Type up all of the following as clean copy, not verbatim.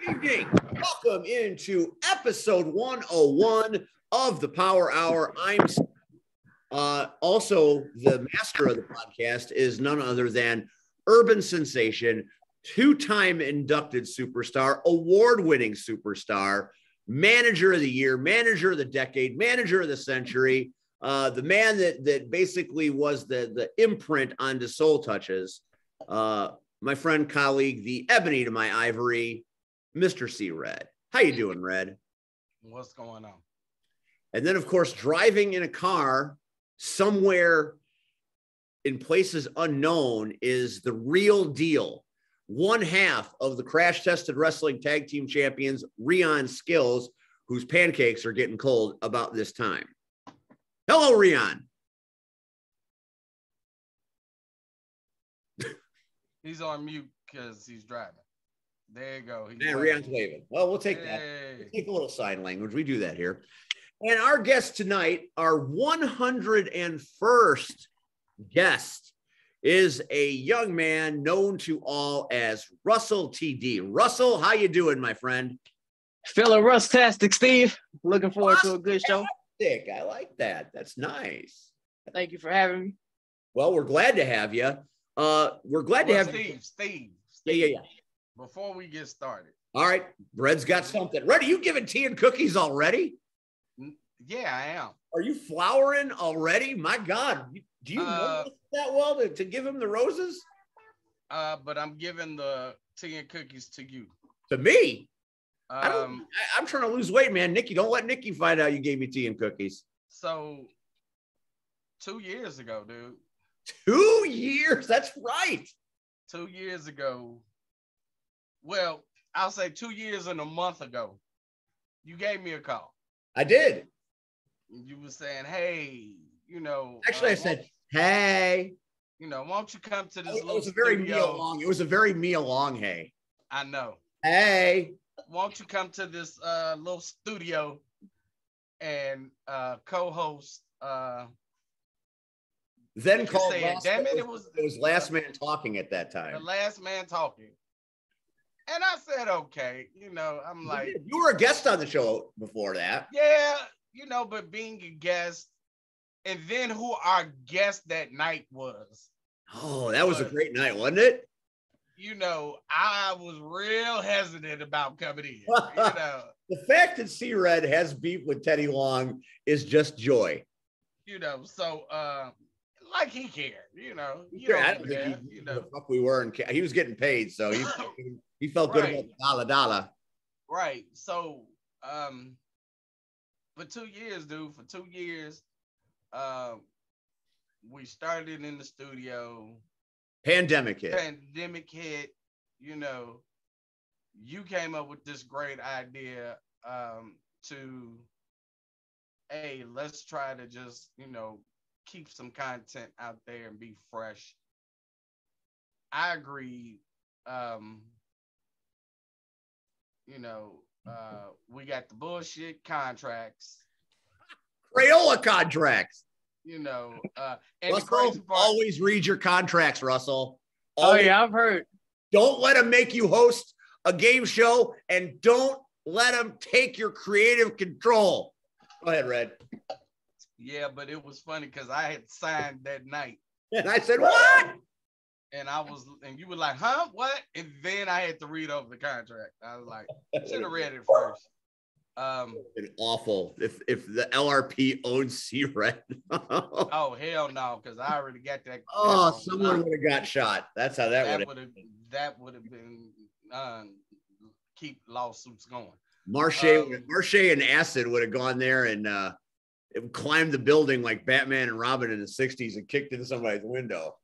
Good evening. Welcome into episode 101 of the Power Hour. I'm also the master of the podcast is none other than urban sensation, two-time inducted superstar, award-winning superstar, manager of the year, manager of the decade, manager of the century, the man that basically was the imprint on Soul Touches. My friend, colleague, the ebony to my ivory, Mr. C. Red. How you doing, Red? What's going on? And then, of course, driving in a car somewhere in places unknown is the real deal. One half of the crash-tested wrestling tag team champions, Rion Skills, whose pancakes are getting cold about this time. Hello, Rion. He's on mute because he's driving. There you go. Yeah, Rion's waving. Well, we'll take that. We'll take a little sign language. We do that here. And our guest tonight, our 101st guest, is a young man known to all as Russell TD. Russell, how you doing, my friend? Feeling Russtastic, Steve. Looking forward to a good show. I like that. That's nice. Thank you for having me. Well, we're glad to have you. We're glad to have Steve. Yeah. Before we get started. All right. Red's got something. Red, are you giving tea and cookies already? Yeah, I am. Are you flowering already? My God. Do you know that well to give him the roses? But I'm giving the tea and cookies to you. To me? I'm trying to lose weight, man. Nikki, don't let Nikki find out you gave me tea and cookies. So 2 years ago, dude. 2 years? That's right. 2 years ago. Well, I'll say 2 years and a month ago, you gave me a call. I did. You were saying, hey, you know. Actually, I said, hey. You know, won't you come to this It little was a very studio? It was a very Mia Long, hey. I know. Hey. Won't you come to this little studio and co-host? Then called it was Last Man Talking at that time. The Last Man Talking. And I said, okay, you know, I'm like. You were a guest on the show before that. Yeah, you know, but being a guest, and then who our guest that night was. Oh, that was a great night, wasn't it? You know, I was real hesitant about coming in. You know, the fact that C Red has beef with Teddy Long is just joy. You know, so like he cared. You know, I don't think he the fuck we were, and he was getting paid, so he felt good about the dollar. Right. So, for 2 years, dude. For 2 years, we started in the studio. Pandemic hit. You know, you came up with this great idea to, hey, let's try to just, you know, keep some content out there and be fresh. I agree. You know, we got the bullshit contracts. Crayola contracts. You know, and Russell, always read your contracts, Russell. Always. Oh, yeah, I've heard. Don't let them make you host a game show, and don't let them take your creative control. Go ahead, Red. Yeah, but it was funny because I had signed that night. And I said, what? And you were like, huh, what? And then I had to read over the contract. I was like, should have read it first. Been awful if the LRP owns C-Red. Oh, hell no, because I already got that. Oh, someone would have got shot. That's how that would have. That would have been keep lawsuits going. Marche and Acid would have gone there and climbed the building like Batman and Robin in the 60s and kicked in somebody's window.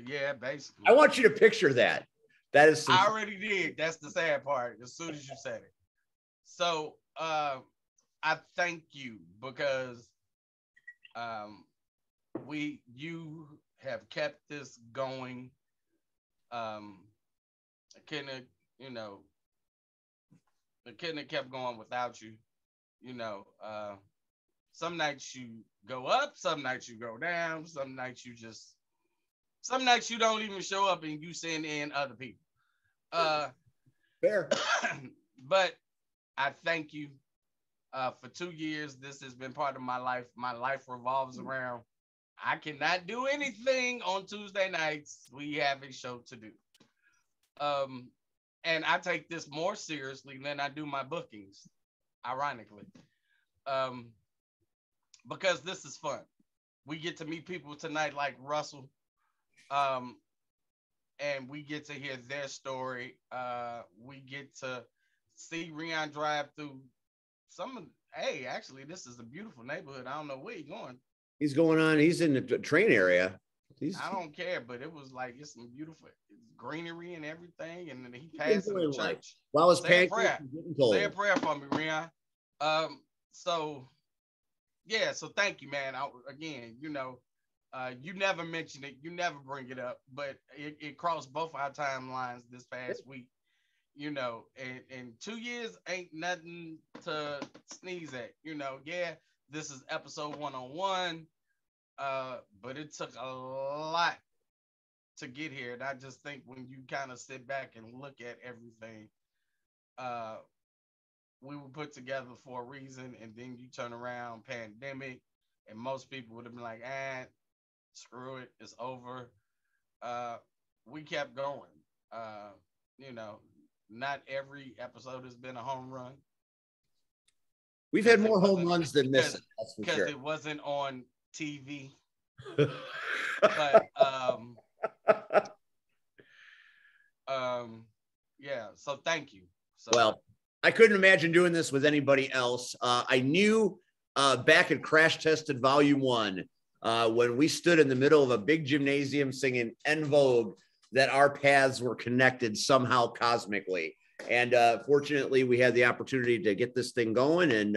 Yeah, basically. I want you to picture that. That is. I already did. That's the sad part. As soon as you said it. So I thank you because you have kept this going. I couldn't have kept going without you. You know, some nights you go up, some nights you go down, some nights you don't even show up and you send in other people. Fair. But I thank you for 2 years. This has been part of my life. My life revolves around. I cannot do anything on Tuesday nights. We have a show to do. And I take this more seriously than I do my bookings, ironically. Because this is fun. We get to meet people tonight like Russell. And we get to hear their story. We get to see Rion drive through hey, actually, this is a beautiful neighborhood. I don't know where he's going. He's in the train area. I don't care, but it was like, it's some beautiful greenery and everything. And then he passed in the church. While his Say a prayer. Say a prayer for me, Rion. So thank you, man. Again, you never mention it, you never bring it up, but it crossed both our timelines this past week, and 2 years ain't nothing to sneeze at, this is episode 101, but it took a lot to get here. And I just think when you kind of sit back and look at everything, we were put together for a reason, and then you turn around, pandemic, and most people would have been like, screw it, it's over. We kept going. Not every episode has been a home run. We've had more home runs than misses, that's for because sure. It wasn't on TV. But so thank you. Well, I couldn't imagine doing this with anybody else. I knew back at Crash Tested Volume 1, when we stood in the middle of a big gymnasium singing En Vogue, that our paths were connected somehow cosmically. And fortunately, we had the opportunity to get this thing going. And,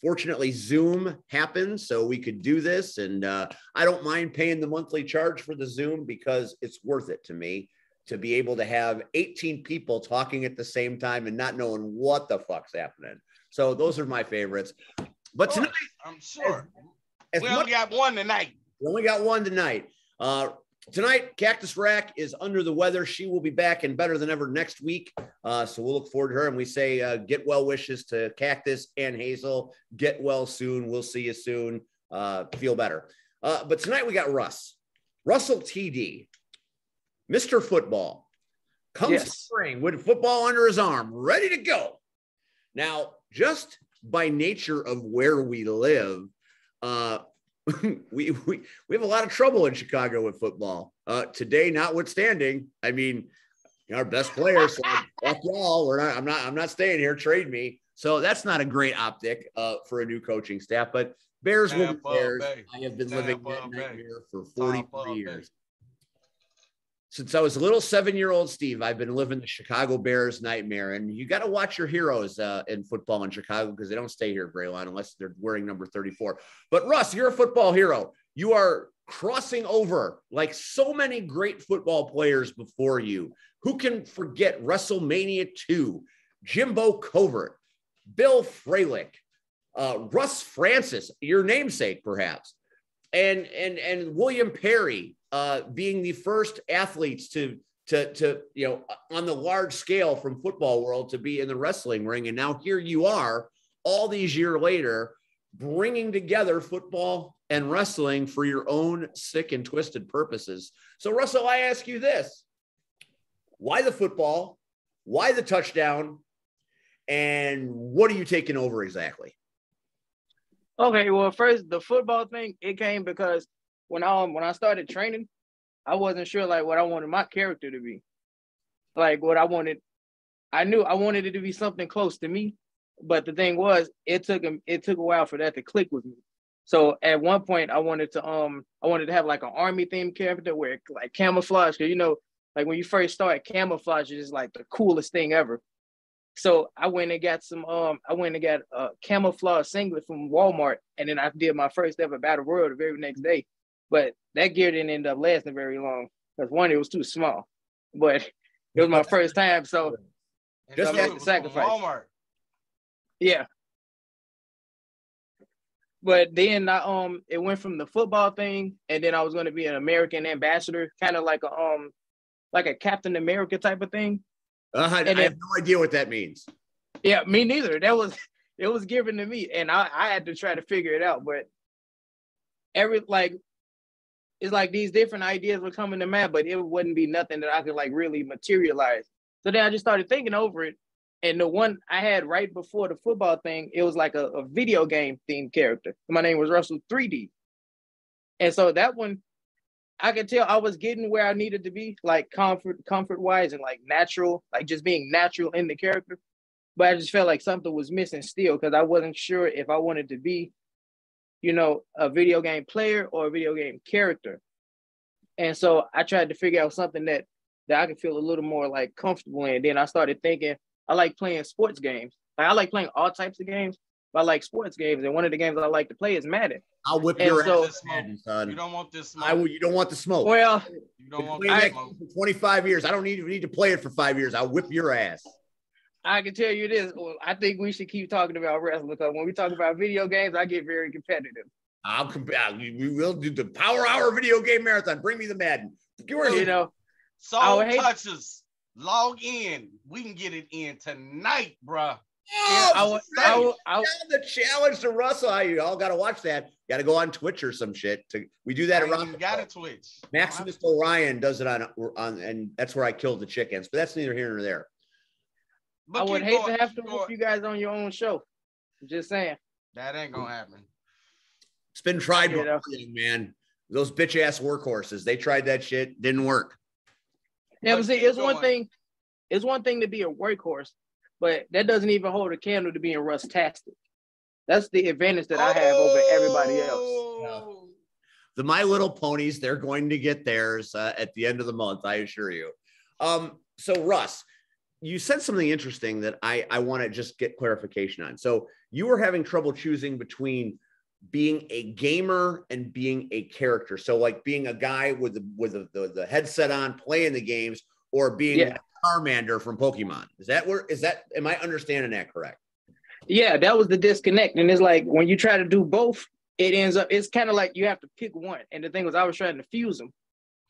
fortunately, Zoom happened, so we could do this. And I don't mind paying the monthly charge for the Zoom, because it's worth it to me to be able to have 18 people talking at the same time and not knowing what the fuck's happening. So those are my favorites. But tonight, I'm sure. We only got one tonight. Tonight, Cactus Rack is under the weather. She will be back and better than ever next week. So we'll look forward to her. And we say get well wishes to Cactus and Hazel. Get well soon. We'll see you soon. Feel better. But tonight we got Russell TD, Mr. Football. Comes to spring with football under his arm, ready to go. Now, just by nature of where we live, we have a lot of trouble in Chicago with football. Today, notwithstanding, I mean, our best player said, "Fuck y'all, I'm not staying here. Trade me." So that's not a great optic for a new coaching staff. But Bears will be Bears. I have been living that nightmare for 43 years. Since I was a little 7-year-old Steve, I've been living the Chicago Bears nightmare. And you got to watch your heroes in football in Chicago, because they don't stay here very long unless they're wearing number 34. But Russ, you're a football hero. You are crossing over like so many great football players before you. Who can forget WrestleMania 2, Jimbo Covert, Bill Fralick, Russ Francis, your namesake perhaps, and William Perry, being the first athletes to on the large scale from football world to be in the wrestling ring. And now here you are all these years later, bringing together football and wrestling for your own sick and twisted purposes. So Russell, I ask you this: why the football? Why the touchdown? And what are you taking over exactly? Okay, well, first, the football thing, it came because when I started training, I wasn't sure like what I wanted my character to be. Like what I wanted, I knew I wanted it to be something close to me, but the thing was, it took a while for that to click with me. So at one point, I wanted to have like an army themed character where like camouflage, because like when you first start, camouflage is like the coolest thing ever. So I went and got a camouflage singlet from Walmart, and then I did my first ever battle royal the very next day. But that gear didn't end up lasting very long because one, it was too small, but it was my first time, so just had to sacrifice. Walmart. Yeah. But then it went from the football thing, and then I was going to be an American ambassador, kind of like a Captain America type of thing. I have no idea what that means. Yeah, me neither. It was given to me, and I had to try to figure it out. But it's like these different ideas were coming to mind, but it wouldn't be nothing that I could like really materialize. So then I just started thinking over it. And the one I had right before the football thing, it was like a video game themed character. My name was Russell 3D. And so that one, I could tell I was getting where I needed to be, like comfort wise and like natural, like just being natural in the character. But I just felt like something was missing still because I wasn't sure if I wanted to be, a video game player or a video game character. And so I tried to figure out something that I could feel a little more like comfortable in. Then I started thinking, I like playing sports games. Like, I like playing all types of games, but I like sports games. And one of the games I like to play is Madden. I'll whip your ass, Madden, son. You don't want this smoke. You don't want the smoke. Well, you don't want the smoke. For 25 years. I don't need to play it for 5 years. I'll whip your ass. I can tell you this. I think we should keep talking about wrestling because when we talk about video games, I get very competitive. We will do the Power Hour video game marathon. Bring me the Madden. Soul touches. Log in. We can get it in tonight, bruh. Oh, the challenge to Russell. You all got to watch that. Got to go on Twitch or some shit. We do that around. You got to Twitch. Maximus Orion does it on, and that's where I killed the chickens. But that's neither here nor there. But I would hate to have to put you guys on your own show. Just saying. That ain't gonna happen. It's been tried before, man. Those bitch ass workhorses. They tried that shit. Didn't work. Yeah, but see, it's one thing. It's one thing to be a workhorse, but that doesn't even hold a candle to being Russtastic. That's the advantage that I have over everybody else. Yeah. The My Little Ponies, they're going to get theirs at the end of the month, I assure you. So Russ, you said something interesting that I want to just get clarification on. So you were having trouble choosing between being a gamer and being a character. So like being a guy with the headset on playing the games, or being Charmander from Pokemon. Am I understanding that correct? Yeah, that was the disconnect. And it's like when you try to do both, it's kind of like you have to pick one. And the thing was, I was trying to fuse them.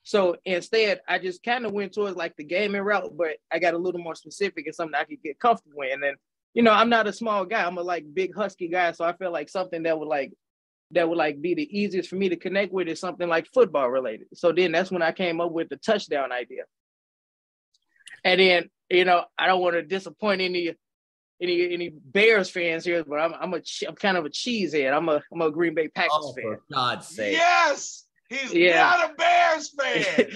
So instead, I just kind of went towards like the gaming route, but I got a little more specific and something I could get comfortable in. And then, I'm not a small guy. I'm a like big husky guy. So I feel like something that would be the easiest for me to connect with is something like football related. So then that's when I came up with the touchdown idea. And then, I don't want to disappoint any Bears fans here, but I'm kind of a cheesehead. I'm a Green Bay Packers fan. For God's sake. Yes. He's not a Bears fan.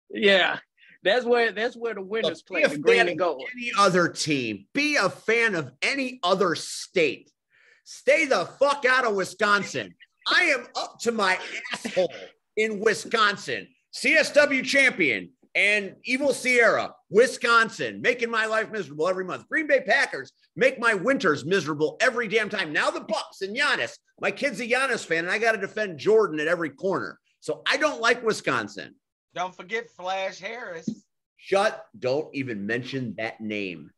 Yeah. That's where the winners play, the green and gold. Any other team. Be a fan of any other state. Stay the fuck out of Wisconsin. I am up to my asshole in Wisconsin. CSW champion and Evil Sierra, Wisconsin, making my life miserable every month. Green Bay Packers make my winters miserable every damn time. Now the Bucks and Giannis. My kid's a Giannis fan, and I got to defend Jordan at every corner. So I don't like Wisconsin. Don't forget Flash Harris. Don't even mention that name.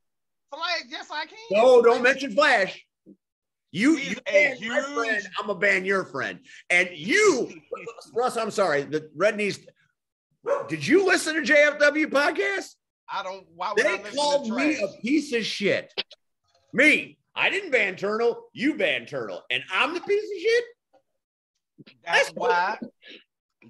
Flash, yes, I can. No, don't mention Flash. You ban my friend, I'm gonna ban your friend. And you, Russ, I'm sorry, the Red Knees. Did you listen to JFW podcast? Why would they called me a piece of shit. Me, I didn't ban Turtle, you banned Turtle, and I'm the piece of shit. That's why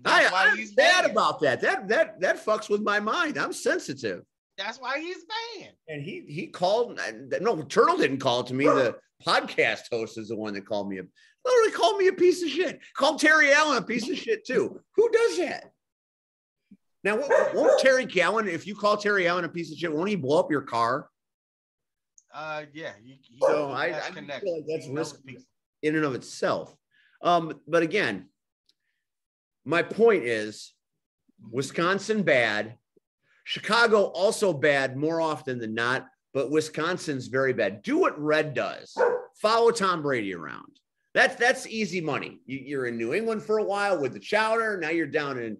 I'm he's bad banned. about that. That fucks with my mind. I'm sensitive. That's why he's banned. And he called. No, Turtle didn't call it to me. The podcast host is the one that literally called me a piece of shit. Called Terry Allen a piece of shit too. Who does that? Now, won't Terry Allen, if you call Terry Allen a piece of shit, won't he blow up your car? Yeah. So I feel like that's risk in and of itself. But again, my point is Wisconsin bad, Chicago also bad more often than not, but Wisconsin's very bad. Do what Red does. Follow Tom Brady around. That's easy money. You're in New England for a while with the chowder. Now you're down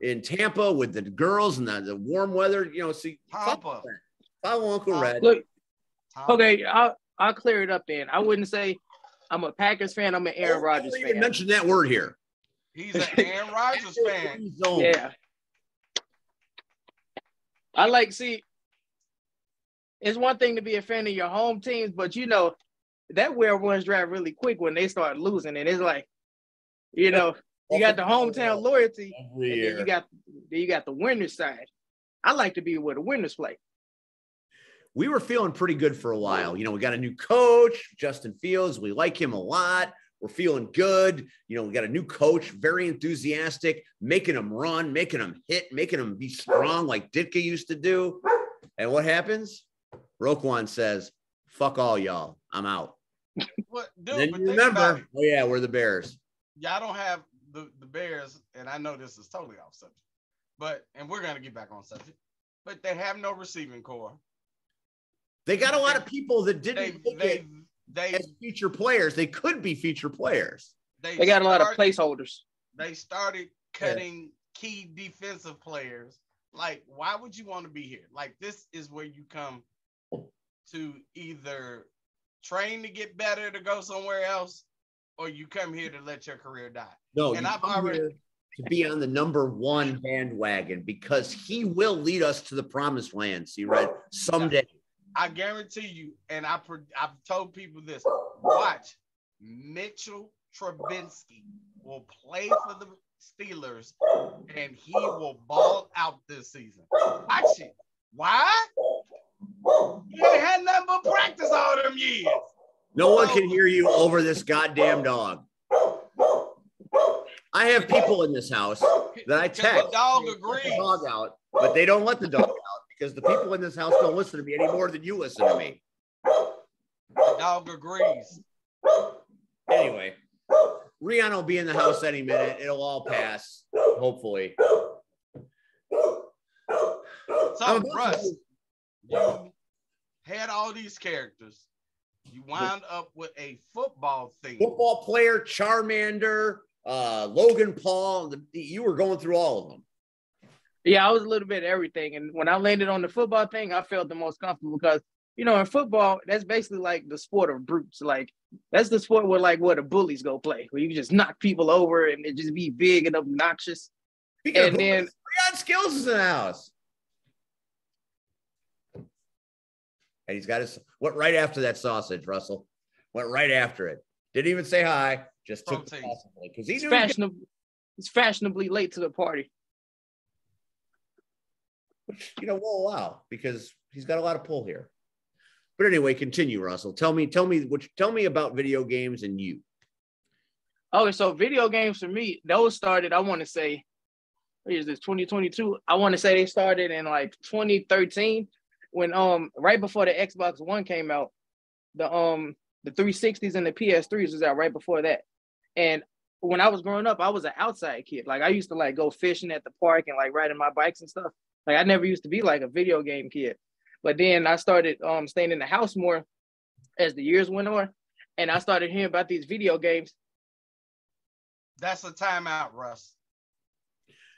in Tampa with the girls and the warm weather. See, follow Uncle Red. Look, okay, I'll clear it up then. I wouldn't say I'm a Packers fan. I'm an Aaron Rodgers fan. Even mention that word here. He's an Aaron Rodgers fan. Yeah. it's one thing to be a fan of your home teams, but you know that where runs dry really quick when they start losing, and it's like, you know, you got the hometown loyalty, and then you got the winners side. I like to be where the winners play. We were feeling pretty good for a while. You know, we got a new coach, Justin Fields. We like him a lot. We're feeling good. You know, we got a new coach, very enthusiastic, making them run, making them hit, making them be strong like Ditka used to do. And what happens? Roquan says, fuck all y'all. I'm out. What, dude, then you remember, oh yeah, we're the Bears. Y'all don't have the Bears, and I know this is totally off subject, and we're going to get back on subject, but they have no receiving core. They got a lot of people that didn't they as feature players. They could be feature players. They got a lot of placeholders. They started cutting key defensive players. Like, why would you want to be here? Like, this is where you come to either train to get better to go somewhere else, or you come here to let your career die. No, and I've already to be on the number one bandwagon because he will lead us to the promised land. See, Red, someday. I guarantee you, and I've told people this, watch, Mitchell Trubisky will play for the Steelers, and he will ball out this season. Watch it. Why? He ain't had nothing but practice all them years. No one can hear you over this goddamn dog. I have people in this house that I text. The dog agrees. The dog out, but they don't let the dog out. Because the people in this house don't listen to me any more than you listen to me. The dog agrees. Anyway, Rion will be in the house any minute. It'll all pass, hopefully. So, Russ, you had all these characters. You wound up with a football thing. Football player, Charmander, Logan Paul. You were going through all of them. Yeah, I was a little bit of everything. And when I landed on the football thing, I felt the most comfortable because, you know, in football, that's basically like the sport of brutes. Like, that's the sport where the bullies go play, where you just knock people over and it just be big and obnoxious. And then Rion Skills is in the house. And he's got went right after that sausage, Russell. Went right after it. Didn't even say hi. Just took the sausage because he's fashionably late to the party. Which, you know, we'll allow because he's got a lot of pull here. But anyway, continue, Russell. Tell me about video games and you. Okay, so video games for me, those started, I want to say, what is this, 2022? I want to say they started in like 2013 when right before the Xbox One came out. The 360s and the PS3s was out right before that. And when I was growing up, I was an outside kid. Like, I used to like go fishing at the park and like riding my bikes and stuff. Like, I never used to be like a video game kid. But then I started staying in the house more as the years went on. And I started hearing about these video games. That's a timeout, Russ.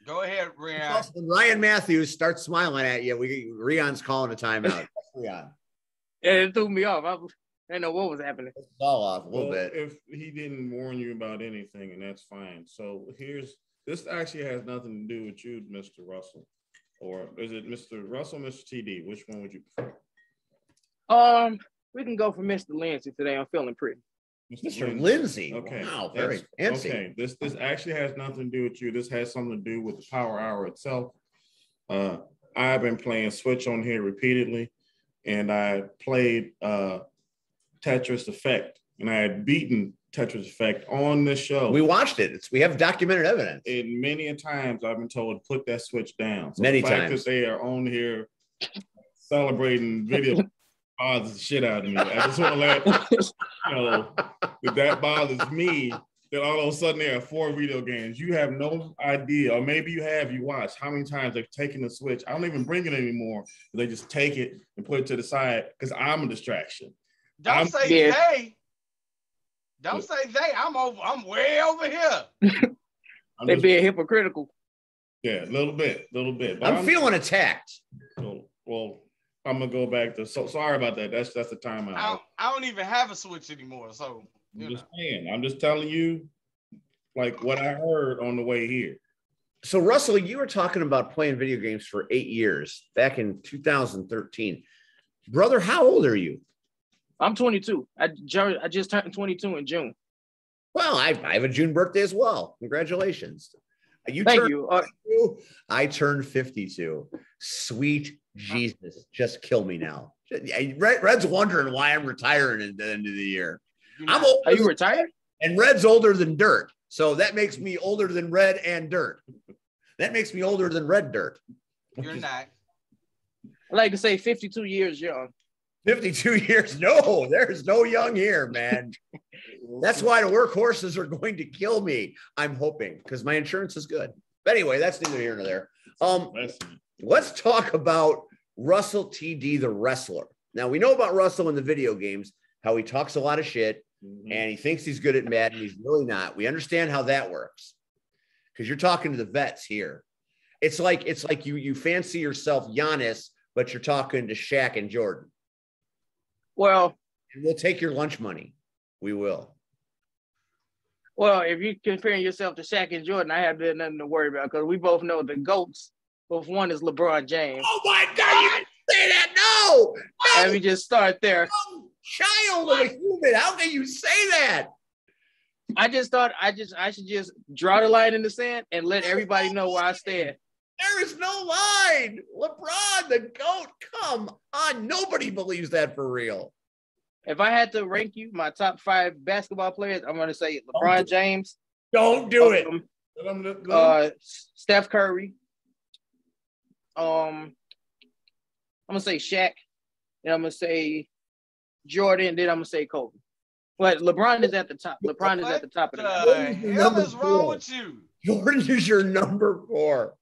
Go ahead, Rion. When Ryan Matthews starts smiling at you, Rion's calling a timeout. Rion. Yeah, it threw me off. I didn't know what was happening. It's all off a little bit. If he didn't warn you about anything, and that's fine. So this actually has nothing to do with you, Mr. Russell. Or is it Mr. Russell, Mr. TD? Which one would you prefer? We can go for Mr. Lindsay today. I'm feeling pretty. Mr. Lindsay. Okay. Wow, very fancy. Okay. This actually has nothing to do with you. This has something to do with the Power Hour itself. I've been playing Switch on here repeatedly, and I played Tetris Effect, and I had beaten Tetris Effect on this show. We watched it. We have documented evidence. And many a times I've been told to put that Switch down. So many the fact times that they are on here celebrating video bothers the shit out of me. I just want to let you know that bothers me. That all of a sudden there are 4 video games. You have no idea, or maybe you watched how many times they've taken the Switch. I don't even bring it anymore. They just take it and put it to the side because I'm a distraction. Don't say they. Don't say they. I'm way over here. They're being hypocritical. Yeah, a little bit. But I'm feeling attacked. Well, I'm gonna go back to. So sorry about that. That's the timeout. I don't even have a Switch anymore. So I'm just telling you, like what I heard on the way here. So Russell, you were talking about playing video games for 8 years back in 2013. Brother, how old are you? I'm 22. I just turned 22 in June. Well, I have a June birthday as well. Congratulations. Thank you. I turned 52. Sweet Jesus. Just kill me now. Red's wondering why I'm retiring at the end of the year. I'm old. Are you retired? And Red's older than Dirt. So that makes me older than Red and Dirt. That makes me older than Red Dirt. You're not. I like to say 52 years young. 52 years. No, there's no young here, man. That's why the workhorses are going to kill me. I'm hoping because my insurance is good. But anyway, that's neither here nor there. Let's talk about Russell TD, the wrestler. Now we know about Russell in the video games, how he talks a lot of shit and he thinks he's good at Madden. He's really not. We understand how that works because you're talking to the vets here. It's like you fancy yourself Giannis, but you're talking to Shaq and Jordan. Well, and we'll take your lunch money. We will. Well, if you're comparing yourself to Shaq and Jordan, I have nothing to worry about because we both know the GOATs. Both one is LeBron James. Oh my God, you didn't say that. No. Let me just start there. Child of a human. How can you say that? I just thought I should just draw the line in the sand and let everybody know where I stand. There is no line. LeBron, the GOAT. Come on. Nobody believes that for real. If I had to rank you my top 5 basketball players, I'm going to say LeBron James. Don't do it. Steph Curry. I'm going to say Shaq. And I'm going to say Jordan. Then I'm going to say Kobe. But LeBron is at the top. LeBron is at the top of the list. What the hell is wrong with you? Jordan is your number 4.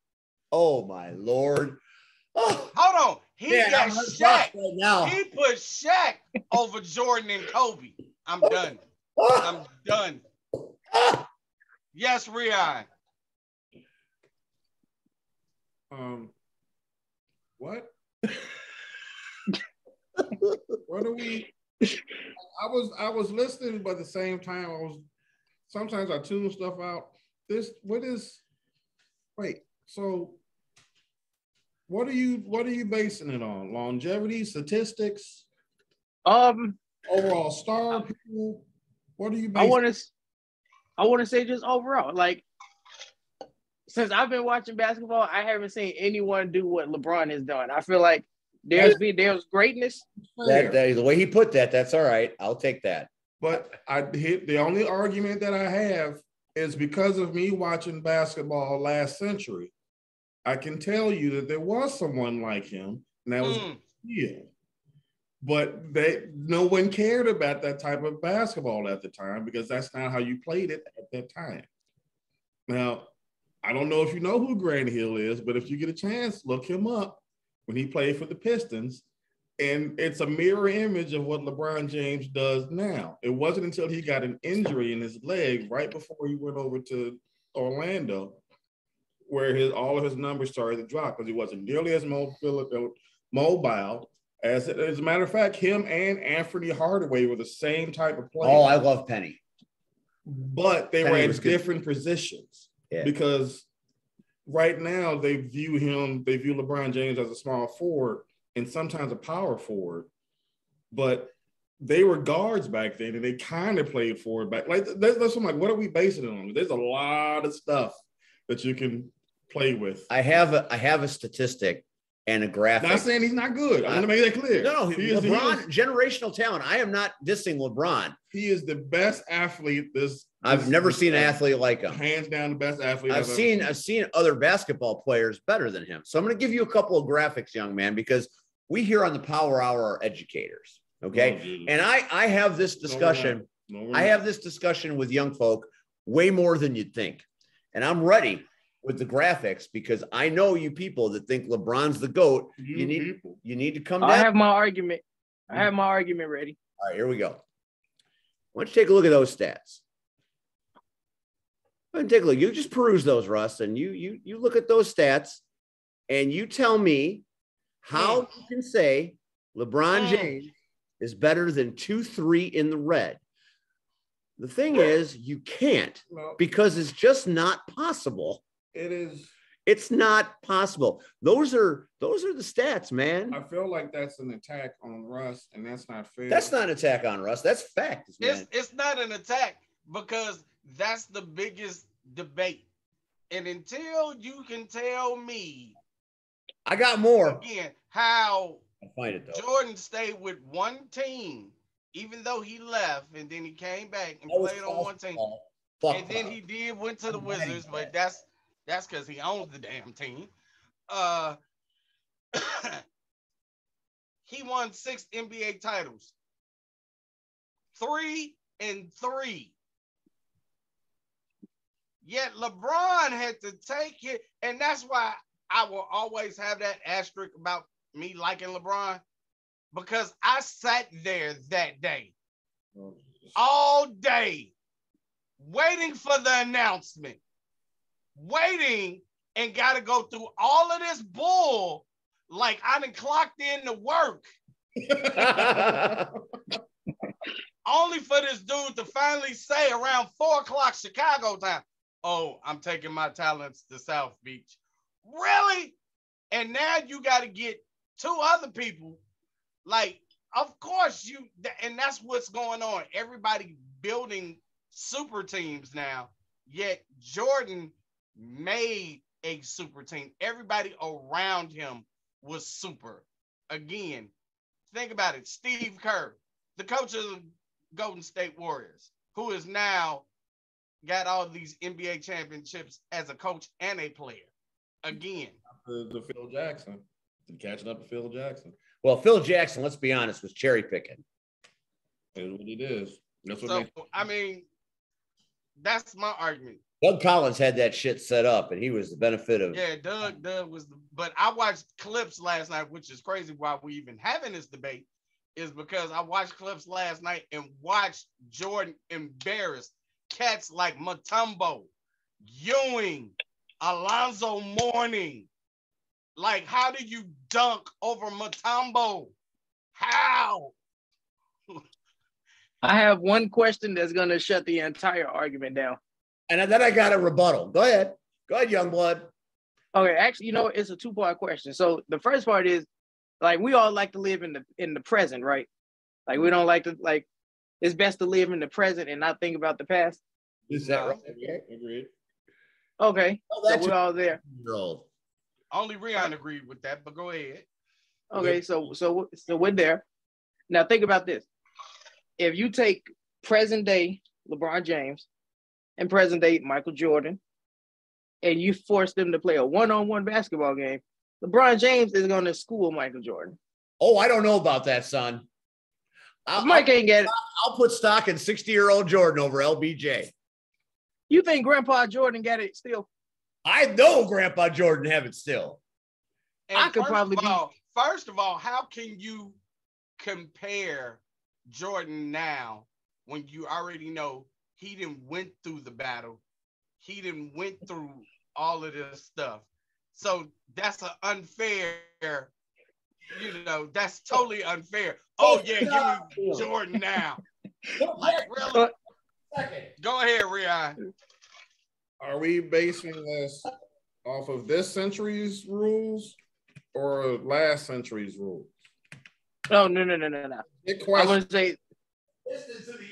Oh, my Lord. Oh. Hold on. He got Shaq. Right now. He put Shaq over Jordan and Kobe. I'm done. I'm done. Yes, Rion. What? What are we? I was listening, but at the same time, sometimes I tune stuff out. So what are you basing it on? Longevity, statistics? Overall star people? What are you basing? I want to say just overall. Like, since I've been watching basketball, I haven't seen anyone do what LeBron has done. I feel like there's greatness. The way he put that, that's all right. I'll take that. But the only argument that I have is because of me watching basketball last century. I can tell you that there was someone like him, and that was Hill. But no one cared about that type of basketball at the time because that's not how you played it at that time. Now, I don't know if you know who Grant Hill is, but if you get a chance, look him up when he played for the Pistons. And it's a mirror image of what LeBron James does now. It wasn't until he got an injury in his leg right before he went over to Orlando where all of his numbers started to drop because he wasn't nearly as mobile. As a matter of fact, him and Anthony Hardaway were the same type of player. Oh, I love Penny. But they were at different positions because right now they view LeBron James as a small forward and sometimes a power forward. But they were guards back then and they kind of played forward back. Like that's what are we basing it on? There's a lot of stuff that you can play with. I have a statistic and a graphic. Not saying he's not good. I want to make that clear. No, LeBron, generational talent. I am not dissing LeBron. He is the best athlete. I've never seen an athlete like him. Hands down, the best athlete I've seen other basketball players better than him. So I'm going to give you a couple of graphics, young man, because we here on the Power Hour are educators. Okay, and I have this discussion. I have this discussion with young folk way more than you'd think, and I'm ready with the graphics because I know you people that think LeBron's the GOAT. You need to come down. I have my argument. I have my argument ready. All right, here we go. Why don't you take a look at those stats? Why don't you take a look? You just peruse those, Russ, and you look at those stats, and you tell me how you can say LeBron James is better than 2-3 in the red. The thing is, you can't because it's just not possible. It is. It's not possible. Those are the stats, man. I feel like that's an attack on Russ, and that's not fair. That's not an attack on Russ. That's fact, man. It's not an attack because that's the biggest debate. And until you can tell me, I got more. Again, how I'll find it though. Jordan stayed with one team, even though he left, and then he came back and played on one team. And then he went to the Wizards, but that's because he owns the damn team. He won 6 NBA titles. 3 and 3. Yet LeBron had to take it, and that's why I will always have that asterisk about me liking LeBron, because I sat there that day, all day, waiting for the announcement, waiting, and got to go through all of this bull like I done clocked in to work. Only for this dude to finally say around 4 o'clock Chicago time, oh, I'm taking my talents to South Beach. Really? And now you got to get 2 other people. Like, of course and that's what's going on. Everybody building super teams now, yet Jordan made a super team. Everybody around him was super. Again, think about it. Steve Kerr, the coach of the Golden State Warriors, who is now got all these NBA championships as a coach and a player. Again. The Phil Jackson. Catching up to Phil Jackson. Well, Phil Jackson, let's be honest, was cherry picking. That's what it is. That's what that's my argument. Doug Collins had that shit set up, and he was the benefit of. Yeah, Doug was but I watched clips last night, which is crazy why we even having this debate, is because I watched clips last night and watched Jordan embarrass cats like Mutombo, Ewing, Alonzo Mourning. Like, how do you dunk over Mutombo? How? I have one question that's going to shut the entire argument down. And then I got a rebuttal. Go ahead. Go ahead, young blood. Okay, actually, it's a 2-part question. So the first part is, like, we all like to live in the present, right? Like, we don't like to, like, it's best to live in the present and not think about the past. Is that right? Yeah, agreed. Okay, so we're all there. Only Rion agreed with that, but go ahead. Okay, so we're there. Now think about this. If you take present day LeBron James and present day Michael Jordan, and you force them to play a one-on-one basketball game, LeBron James is going to school Michael Jordan. Oh, I don't know about that, son. Mike ain't get it. I'll put stock in 60-year-old Jordan over LBJ. You think Grandpa Jordan got it still? I know Grandpa Jordan have it still. And I could probably first of all, how can you compare Jordan now when you already know he didn't went through the battle, he didn't went through all of this stuff? So that's an unfair, that's totally unfair. Oh yeah, give me Jordan now. Like, really? Go ahead, Rion. Are we basing this off of this century's rules or last century's rules? Oh, no. I want to say, listen to the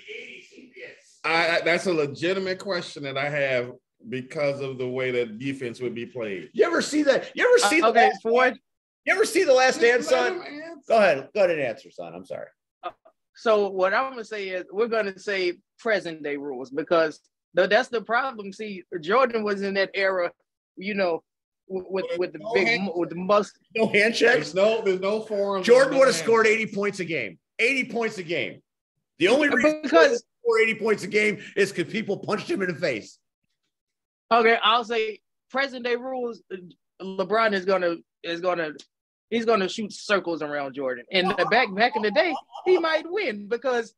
80s. That's a legitimate question that I have because of the way that defense would be played. You ever see that? You ever see You ever see The Last Dance, son? Go ahead and answer, son. I'm sorry. So what I'm going to say is we're going to say present day rules because that's the problem. See, Jordan was in that era, with the most no handshakes. There's no forum. Jordan would have scored 80 points a game. 80 points a game. The only reason he scored 80 points a game is because people punched him in the face. Okay, I'll say present day rules. LeBron he's gonna shoot circles around Jordan. And back in the day, he might win because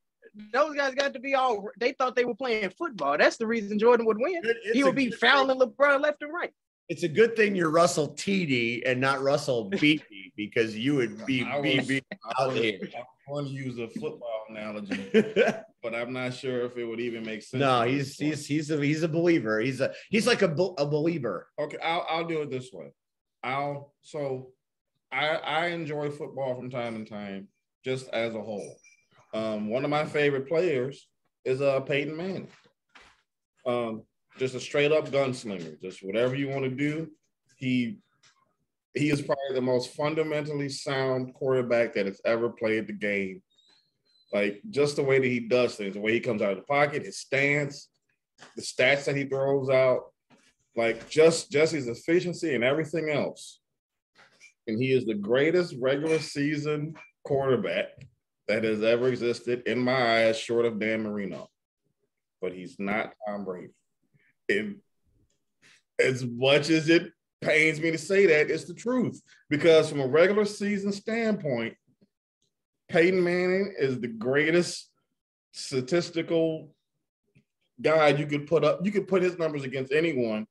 those guys got to be they thought they were playing football. That's the reason Jordan would win. He would be fouling LeBron left and right. It's a good thing you're Russell TD and not Russell BD because you would be out here. I want to use a football analogy, but I'm not sure if it would even make sense. No, he's a believer. He's like a believer. Okay, I'll do it this way. I enjoy football from time to time, just as a whole. One of my favorite players is Peyton Manning. Just a straight up gunslinger. Just whatever you want to do, he is probably the most fundamentally sound quarterback that has ever played the game. Like, just the way that he does things, the way he comes out of the pocket, his stance, the stats that he throws out, like just his efficiency and everything else. And he is the greatest regular season quarterback that has ever existed in my eyes, short of Dan Marino. But he's not Tom Brady. And as much as it pains me to say that, it's the truth. Because from a regular season standpoint, Peyton Manning is the greatest statistical guy you could put up. You could put his numbers against anyone,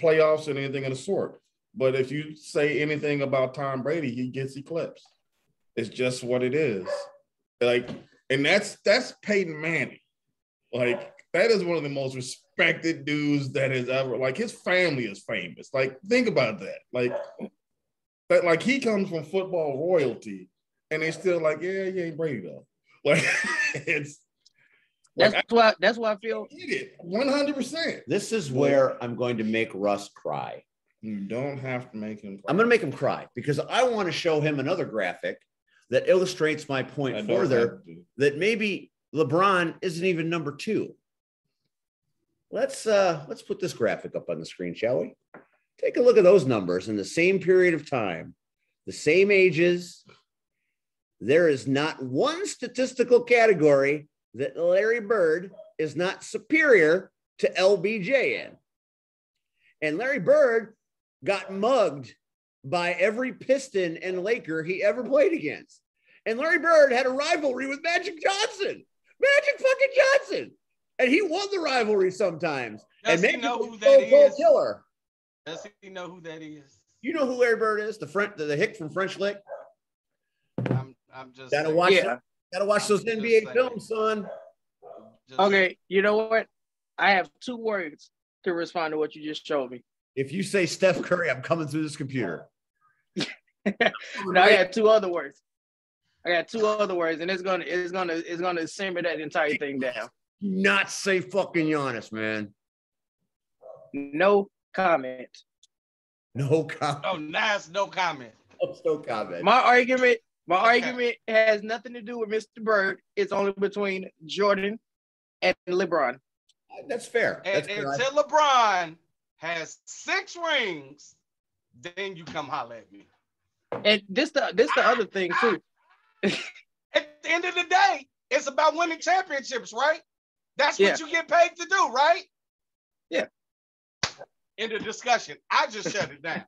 playoffs and anything of the sort. But if you say anything about Tom Brady, he gets eclipsed. It's just what it is. Like, and that's Peyton Manning. Like, that is one of the most respected dudes that has ever, like, his family is famous. Like, think about that. Like he comes from football royalty, and they're still like, yeah, he ain't Brady though. Like, that's why I feel 100%. This is where I'm going to make Russ cry. You don't have to make him cry. I'm going to make him cry because I want to show him another graphic that illustrates my point further, that maybe LeBron isn't even number 2. Let's put this graphic up on the screen, shall we? Take a look at those numbers in the same period of time, the same ages. There is not one statistical category that Larry Bird is not superior to LBJ in. And Larry Bird got mugged by every Piston and Laker he ever played against. And Larry Bird had a rivalry with Magic Johnson. Magic fucking Johnson. And he won the rivalry sometimes. Does and he know who that is? Killer. Does he know who that is? You know who Larry Bird is? The hick from French Lick? I'm just gotta watch those NBA films, son. Okay, you know what? I have 2 words to respond to what you just showed me. If you say Steph Curry, I'm coming through this computer. No, I got 2 other words. And it's gonna simmer that entire thing down. Not say fucking Giannis, man. No comment. No comment. Oh, nice. No comment. No comment. My argument has nothing to do with Mr. Bird. It's only between Jordan and LeBron. That's fair. Until LeBron has 6 rings, then you come holler at me. And this the other thing too. At the end of the day, it's about winning championships, right? That's what you get paid to do, right? Yeah. End of discussion. I just shut it down.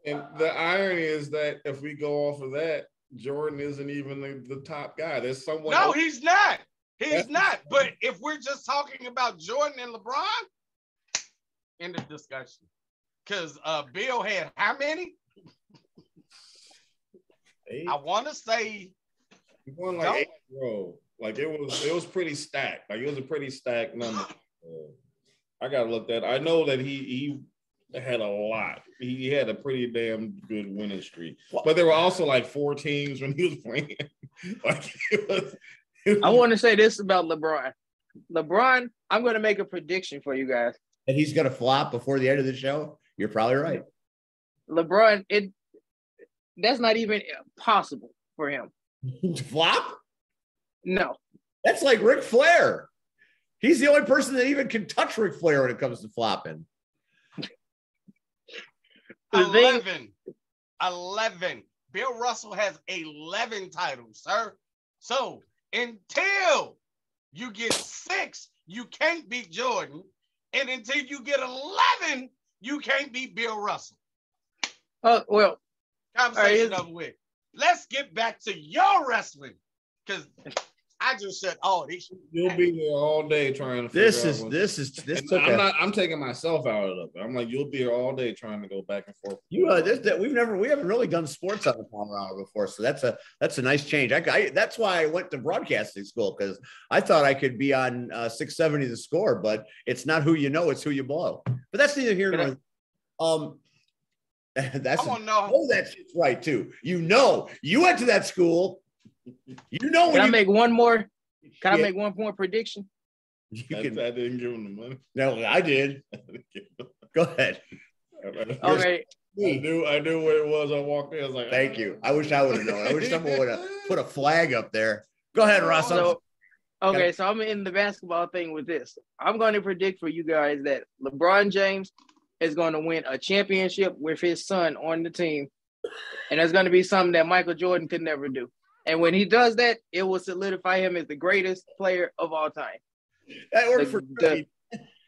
And the irony is that if we go off of that, Jordan isn't even the top guy. There's someone. No, he's not. He's not. But if we're just talking about Jordan and LeBron, end of discussion. Because Bill had how many? 8? I want to say he won like 8 in a row. Like it was pretty stacked. Like it was a pretty stacked number. I gotta look that. I know that he had a lot. He had a pretty damn good winning streak. But there were also like 4 teams when he was playing. Like it was I want to say this about LeBron. LeBron, I'm going to make a prediction for you guys. And he's going to flop before the end of the show? You're probably right. LeBron, that's not even possible for him. To flop? No. That's like Ric Flair. He's the only person that even can touch Ric Flair when it comes to flopping. 11. Bill Russell has 11 titles, sir. So until you get 6, you can't beat Jordan. And until you get 11, you can't beat Bill Russell. Oh, well. Conversation over with. Let's get back to your wrestling. Because I just said, oh, they should. You'll be there all day trying to figure out I'm taking myself out of it. I'm like, you'll be here all day trying to go back and forth. We haven't really done sports on the Power Hour before, so that's a nice change. That's why I went to broadcasting school, because I thought I could be on 670 The Score, but it's not who you know, it's who you blow. But that's neither here nor that's I want to know. that shit's right too. You went to that school. Can I make one more prediction? I didn't give him the money. No, I did. Go ahead. Okay. I knew what it was. I walked in. I was like, thank you. I wish I would have known. I wish someone would have put a flag up there. Go ahead, Russ. So I'm in the basketball thing with this. I'm going to predict for you guys that LeBron James is going to win a championship with his son on the team. And that's going to be something that Michael Jordan could never do. And when he does that, it will solidify him as the greatest player of all time. That worked for the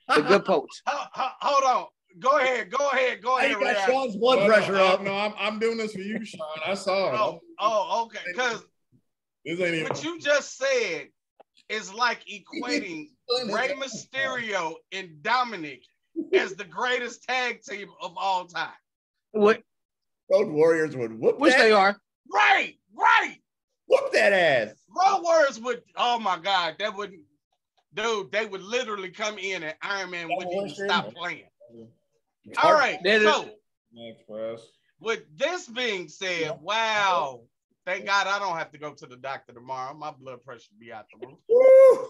good poach. Hold on. Go ahead. I got Sean's blood pressure up. No, I'm doing this for you, Sean. I saw it. Okay. Because what you just said is like equating Rey Mysterio and Dominic as the greatest tag team of all time. What? Road Warriors would whoop Which that. They are. Right. Whoop that ass. Road Warriors would, oh my God, they would literally come in and Iron Man wouldn't even stop playing. All right, so with this being said, wow, thank God I don't have to go to the doctor tomorrow. My blood pressure be out the roof.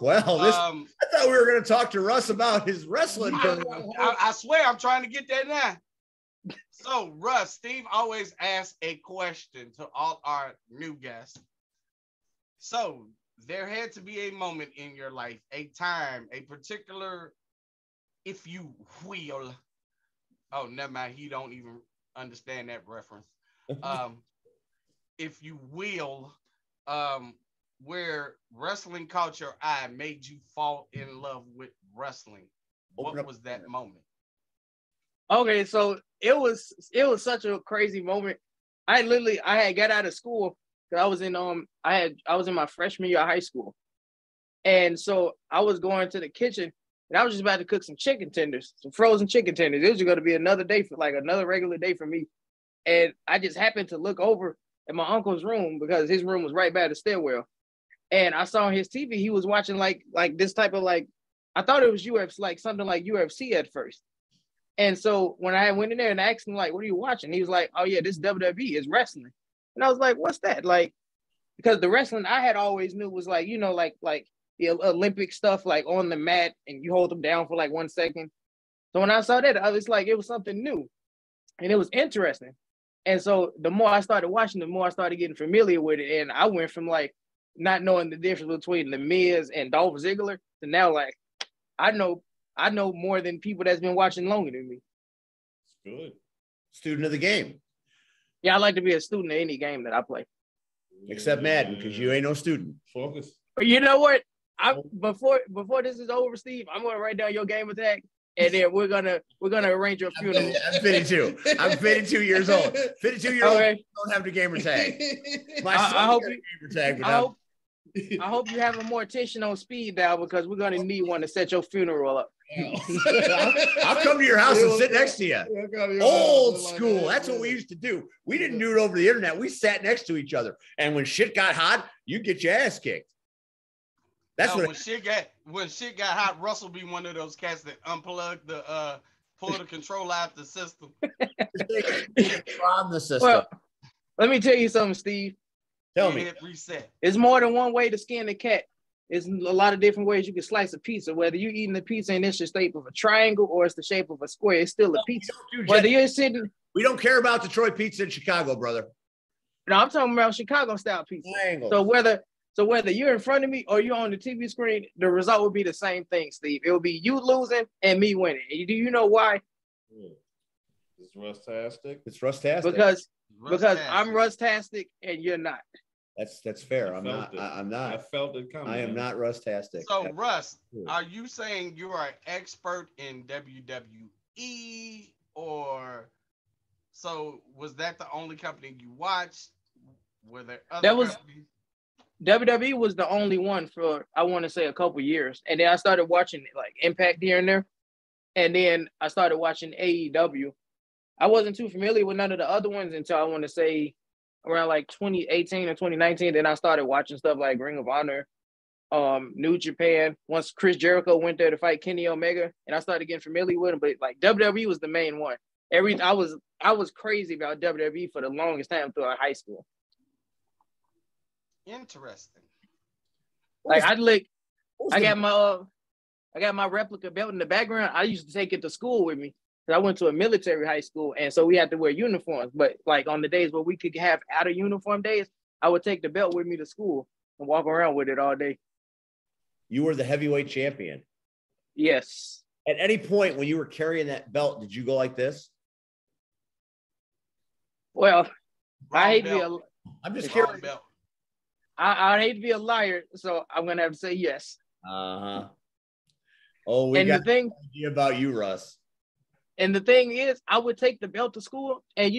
Well, I thought we were going to talk to Russ about his wrestling. I swear I'm trying to get that now. So, Russ, Steve always asks a question to all our new guests. So, there had to be a moment in your life, a time, a particular, if you will. Oh, never mind. He don't even understand that reference. If you will, where wrestling caught your eye, made you fall in love with wrestling. What was that moment? Okay, so it was such a crazy moment. I had got out of school because I was in my freshman year of high school, and so I was going to the kitchen and I was just about to cook some chicken tenders, some frozen chicken tenders. It was going to be another day for like another regular day for me, and I just happened to look over at my uncle's room because his room was right by the stairwell, and I saw on his TV he was watching like this type of like, I thought it was UFC, like something like UFC at first. And so when I went in there and asked him, like, what are you watching? He was like, oh, yeah, this WWE is wrestling. And I was like, what's that? Like, because the wrestling I had always knew was like, you know, like the Olympic stuff, like on the mat and you hold them down for like 1 second. So when I saw that, I was like, it was something new and it was interesting. And so the more I started watching, the more I started getting familiar with it. And I went from like not knowing the difference between The Miz and Dolph Ziggler to now like, I know more than people that's been watching longer than me. Good. Student of the game. Yeah, I like to be a student of any game that I play. Except Madden, because you ain't no student. Focus. But you know what? Before this is over, Steve, I'm gonna write down your game attack, and then we're gonna arrange your funeral. I'm 52. I'm 52 years old. 52 years old. Don't have the gamer tag. I hope you. Gamer tag, I hope you have a mortician on speed dial because we're gonna need one to set your funeral up. I'll come to your house and sit next to you. Old school. That's what we used to do. We didn't do it over the internet. We sat next to each other. And when shit got hot, you get your ass kicked. That's when shit got hot, Russell be one of those cats that unplug the pull the control out the system. From the system. Well, let me tell you something, Steve. Tell me. Reset. It's more than one way to skin a cat. There's a lot of different ways you can slice a pizza. Whether you're eating the pizza and it's the shape of a triangle or it's the shape of a square, it's still a pizza. Whether you're sitting, we don't care about Detroit pizza in Chicago, brother. No, I'm talking about Chicago style pizza. Triangle. So whether you're in front of me or you're on the TV screen, the result would be the same thing, Steve. It will be you losing and me winning. Do you know why? It's Russtastic. It's Russtastic. Because I'm Russtastic and you're not. That's fair. I'm not. I felt it coming. I am not Russtastic. So, Russ, are you saying you are an expert in WWE, or so was that the only company you watched? Were there other companies? WWE was the only one for, I want to say, a couple years. And then I started watching like Impact here and there. And then I started watching AEW. I wasn't too familiar with none of the other ones until I want to say around like 2018 or 2019. Then I started watching stuff like Ring of Honor, New Japan. Once Chris Jericho went there to fight Kenny Omega, and I started getting familiar with him. But like WWE was the main one. I was crazy about WWE for the longest time throughout high school. Interesting. Like I got my replica belt in the background. I used to take it to school with me because I went to a military high school, and so we had to wear uniforms. But like on the days where we could have out of uniform days, I would take the belt with me to school and walk around with it all day. You were the heavyweight champion. Yes. At any point when you were carrying that belt, did you go like this? Well, I'm just curious. I'd hate to be a liar, so I'm gonna have to say yes. Uh-huh. Oh, we and got the thing an idea about you, Russ. And the thing is, I would take the belt to school, and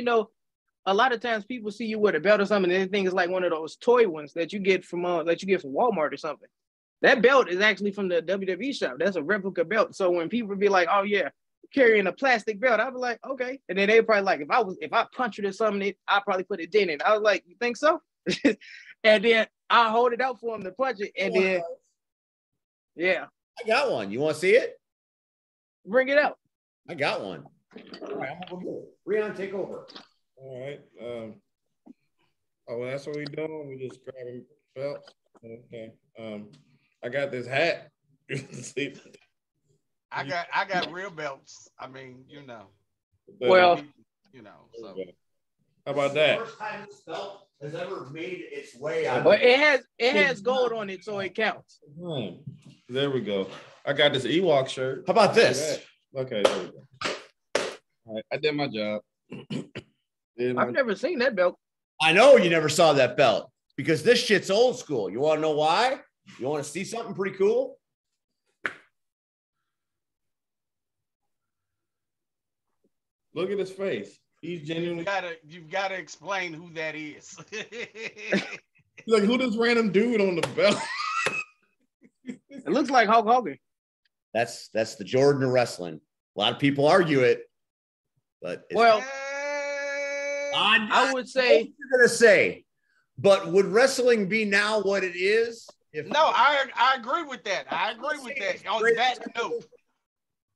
a lot of times people see you with a belt or something, and they think it's like one of those toy ones that you get from Walmart or something. That belt is actually from the WWE shop. That's a replica belt. So when people be like, "Oh yeah, carrying a plastic belt," I'd be like, "Okay," and then they probably like, if I punch it or something, I'd probably put a dent in it. I was like, "You think so?" And then I hold it out for him to punch it, and then yeah, I got one. You want to see it? Bring it out. I got one. All right, I'm gonna go. Rion, take over. All right. That's what we doing. We just grabbing belts. Okay. I got this hat. I got real belts. I mean, Well, So. How about that? First time this belt has ever made its way out. But it has gold on it, so it counts. There we go. I got this Ewok shirt. How about this? Okay, there we go. All right, I did my job. I've never seen that belt. I know you never saw that belt because this shit's old school. You want to know why? You want to see something pretty cool? Look at his face. He's genuinely. You've got to explain who that is. Like, who this random dude on the belt? It looks like Hulk Hogan. That's the Jordan of wrestling. A lot of people argue it, but I would say you're gonna say, but would wrestling be now what it is? I agree with that.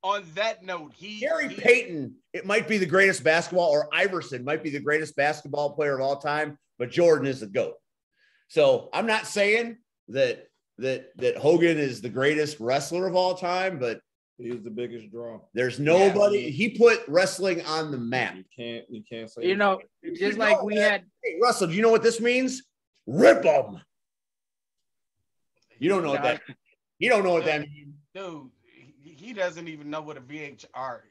On that note, Gary Payton, it might be the greatest basketball, or Iverson might be the greatest basketball player of all time, but Jordan is the GOAT. So I'm not saying that Hogan is the greatest wrestler of all time, but he was the biggest draw. There's nobody. He put wrestling on the map. You can't say. Just like we had. Hey, Russell, do you know what this means? Rip them. You don't know what that. You don't know what that means, dude. He doesn't even know what a VCR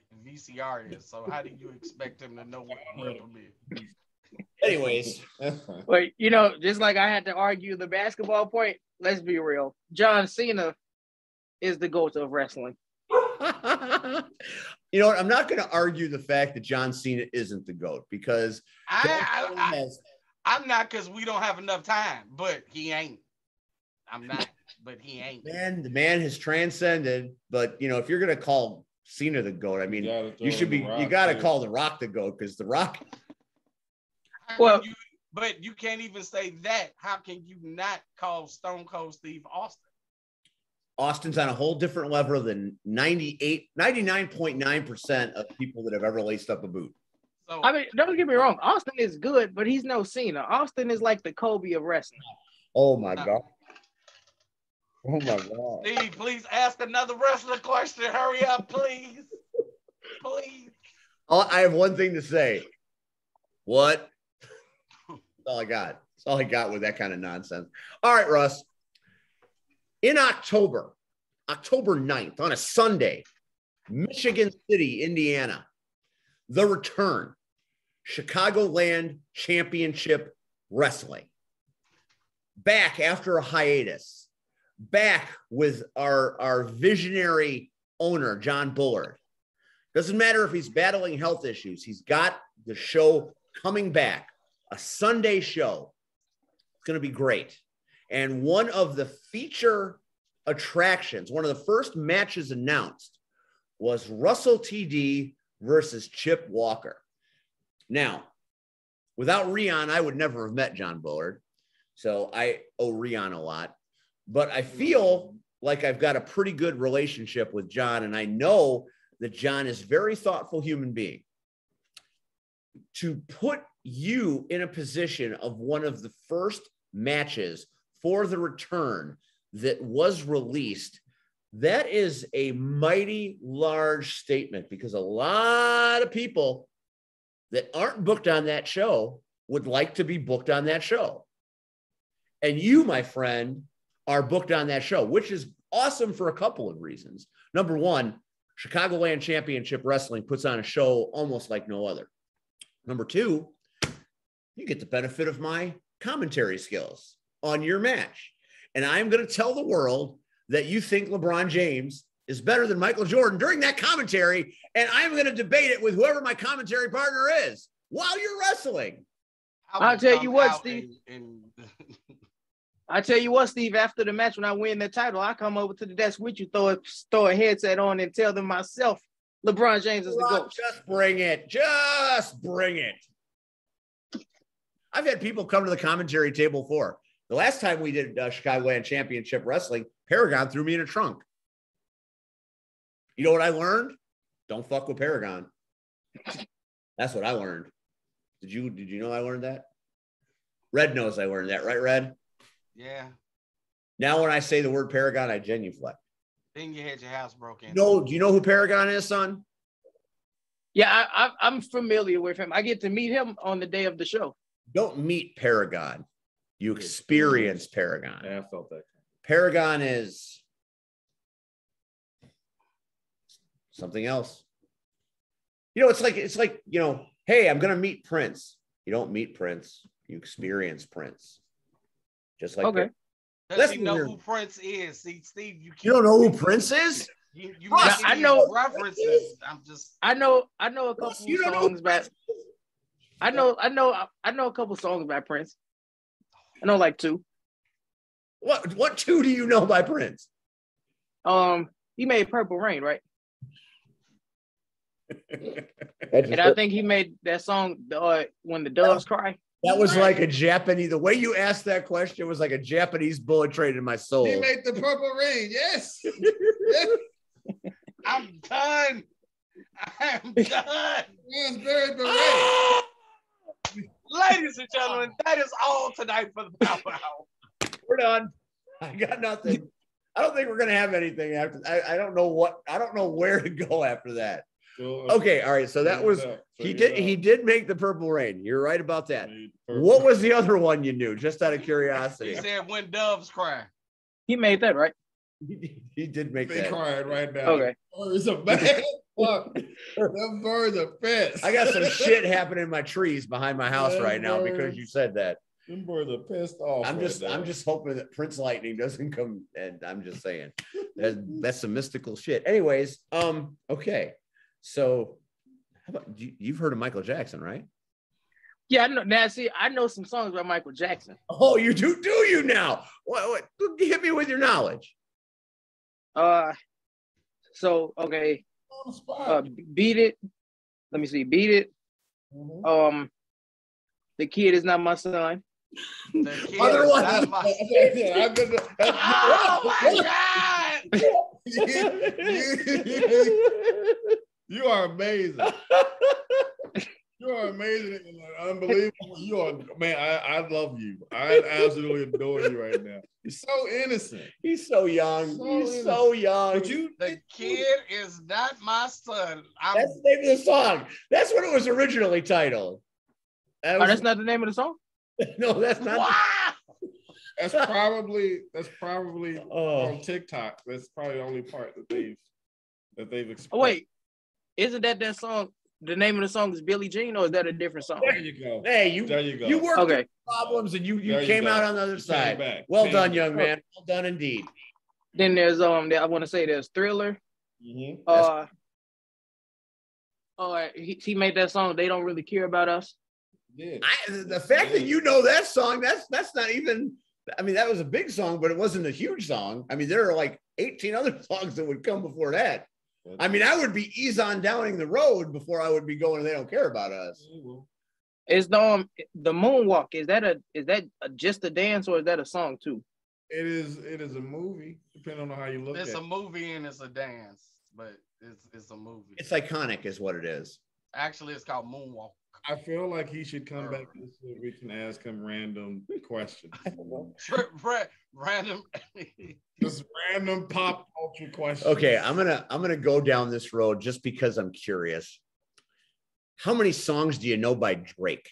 is. So how do you expect him to know what rip them is? Anyways, but just like I had to argue the basketball point. Let's be real. John Cena is the GOAT of wrestling. You know what? I'm not going to argue the fact that John Cena isn't the GOAT because I'm not, because we don't have enough time, but he ain't. I'm not, but he ain't. Man, the man has transcended. But if you're going to call Cena the GOAT, I mean, you got to call The Rock the GOAT, because The Rock. Well, but you can't even say that. How can you not call Stone Cold Steve Austin? Austin's on a whole different level than 99.9% of people that have ever laced up a boot. So, I mean, don't get me wrong. Austin is good, but he's no Cena. Austin is like the Kobe of wrestling. Oh, my God. Oh, my God. Steve, please ask another wrestler question. Hurry up, please. Please. I have one thing to say. What? That's all I got. That's all I got with that kind of nonsense. All right, Russ. In October 9th, on a Sunday, Michigan City, Indiana, the return, Chicagoland Championship Wrestling. Back after a hiatus, back with our visionary owner, John Bullard. Doesn't matter if he's battling health issues. He's got the show coming back, a Sunday show. It's going to be great. And one of the feature attractions, one of the first matches announced was Russell TD versus Chip Walker. Now, without Rion, I would never have met John Bullard. So I owe Rion a lot. But I feel like I've got a pretty good relationship with John, and I know that John is a very thoughtful human being. To put you in a position of one of the first matches for the return that was released, that is a mighty large statement, because a lot of people that aren't booked on that show would like to be booked on that show. And you, my friend, are booked on that show, which is awesome for a couple of reasons. Number one, Chicagoland Championship Wrestling puts on a show almost like no other. Number two, you get the benefit of my commentary skills on your match. And I'm going to tell the world that you think LeBron James is better than Michael Jordan during that commentary, and I'm going to debate it with whoever my commentary partner is while you're wrestling. I'll tell you what, Steve. I tell you what, Steve, after the match, when I win the title, I come over to the desk with you, throw a headset on and tell them myself, LeBron James is the GOAT. Just bring it. Just bring it. I've had people come to the commentary table for. The last time we did Chicagoland Championship Wrestling, Paragon threw me in a trunk. You know what I learned? Don't fuck with Paragon. That's what I learned. Did you know I learned that? Red knows I learned that, right, Red? Yeah. Now when I say the word Paragon, I genuflect. Then you had your house broken. No, do you know who Paragon is, son? Yeah, I'm familiar with him. I get to meet him on the day of the show. Don't meet Paragon. You experience Paragon. Yeah, I felt that. Paragon is something else. You know, it's like, you know, hey, I'm going to meet Prince. You don't meet Prince. You experience Prince. Just like okay. Does he know who Prince is? See, Steve, you don't know who Prince is? You I know references. I know a couple songs by. I know a couple songs by Prince. I know like two. What two do you know by Prince? He made Purple Rain, right? And I think he made that song When the Doves Cry. That was like a Japanese. The way you asked that question was like a Japanese bullet train in my soul. He made the Purple Rain. Yes. I'm done. Yes, very beret. Ladies and gentlemen, that is all tonight for the Power Hour. We're done. I got nothing. I don't think we're gonna have anything after. I don't know where to go after that. Okay, all right. So that was he did make the Purple Rain. You're right about that. What was the other one you knew? Just out of curiosity. He said When Doves Cry. He made that, right? He did make that. They crying right now. Okay. Birds are bad. Fuck. Them birds are pissed. I got some shit happening in my trees behind my house right now because you said that. Them birds are pissed off. I'm just hoping that Prince Lightning doesn't come, and I'm just saying that's some mystical shit. Anyways, okay. So how about you've heard of Michael Jackson, right? Yeah, I know. Now, see, I know some songs by Michael Jackson. Oh, you do you now? What? Hit me with your knowledge. So okay. Beat It. Let me see. Beat It. Mm-hmm. The Kid Is Not My Son. The Kid Is Not My Son. Oh my God! You are amazing. You are amazing and unbelievable. You are, man, I love you. I absolutely adore you right now. You're so innocent. He's so young. He's so young. But the Kid Is Not My Son. That's the name of the song. That's what it was originally titled. That's not the name of the song? No, that's not. Wow. That's probably on TikTok. That's probably the only part that they've expressed. Oh, wait. Isn't that song? The name of the song is Billie Jean, or is that a different song? There you go. Hey, there you go. You worked through problems and you came out on the other side. Well done, young man. Well done indeed. Then there's I want to say there's Thriller. Mm-hmm. He made that song. They Don't Really Care About Us. The fact that you know that song, that's not even I mean, that was a big song, but it wasn't a huge song. I mean, there are like 18 other songs that would come before that. I mean, I would be Ease On Downing the Road before I would be going They Don't Care About Us. Is the moonwalk, is that just a dance, or is that a song too? It is a movie, depending on how you look at it. It's a movie and it's a dance, but it's a movie. It's iconic is what it is. Actually, it's called Moonwalk. I feel like he should come back so we can ask him random questions. Random. Just random pop culture questions. Okay, I'm gonna go down this road just because I'm curious. How many songs do you know by Drake?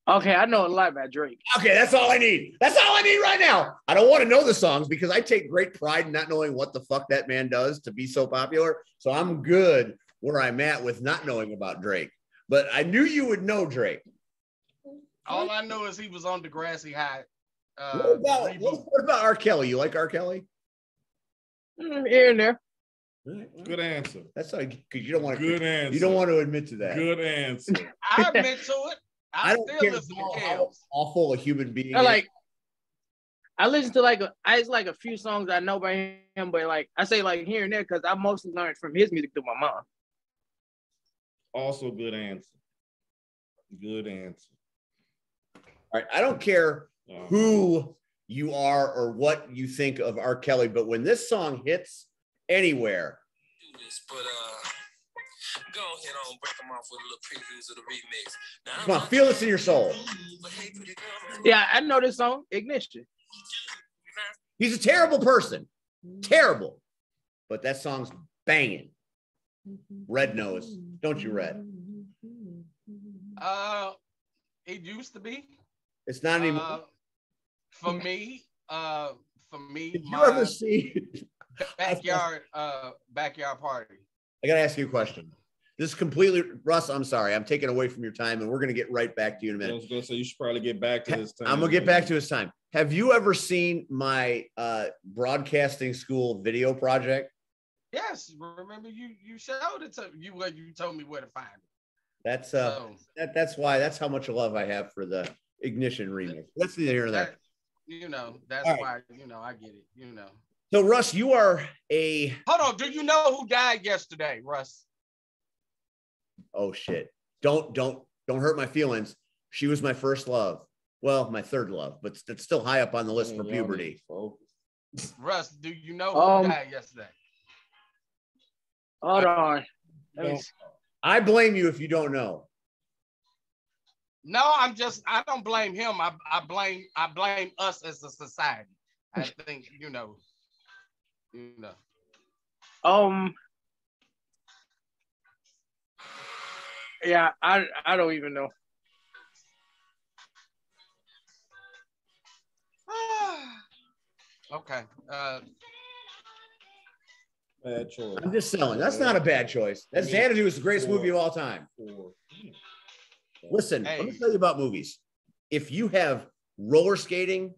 Okay, I know a lot about Drake. Okay, that's all I need. That's all I need right now. I don't want to know the songs because I take great pride in not knowing what the fuck that man does to be so popular. So I'm good where I'm at with not knowing about Drake. But I knew you would know Drake. All I know is he was on Degrassi High. What about R. Kelly? You like R. Kelly? Here and there. Good answer. That's like because you don't want to. Good answer. You don't want to admit to that. Good answer. I admit to it. I don't still care listen to how Kels. awful a human being is. I listen to a few songs I know by him, but like I say like here and there because I mostly learned from his music through my mom. Also, good answer. Good answer. All right, I don't care who you are or what you think of R. Kelly, but when this song hits anywhere, but go ahead on, break them off with a little previews of the remix. Now, come on, feel this in your soul. Yeah, I know this song, Ignition. He's a terrible person, terrible, but that song's banging. Red Nose, don't you, Red? It used to be. It's not anymore. For me, Did you ever see backyard party? I gotta ask you a question. This is completely Russ. I'm sorry, I'm taking away from your time, and we're gonna get right back to you in a minute. I was gonna say you should probably get back to this time. I'm gonna get back to his time. Have you ever seen my broadcasting school video project? Yes, remember you showed it to you. You told me where to find it. That's that's how much love I have for the Ignition remix. That's neither here nor there. That's right. why I get it. So Russ, you are a hold on. Do you know who died yesterday, Russ? Oh shit! Don't hurt my feelings. She was my first love. Well, my third love, but it's still high up on the list for puberty. Russ, do you know who died yesterday? Hold on. I blame you if you don't know. No, I don't blame him. I blame us as a society. I think Yeah, I don't even know. Okay. Bad choice. I'm just selling. That's not a bad choice. That Xanadu is the greatest movie of all time. Listen, let me tell you about movies. If you have roller skating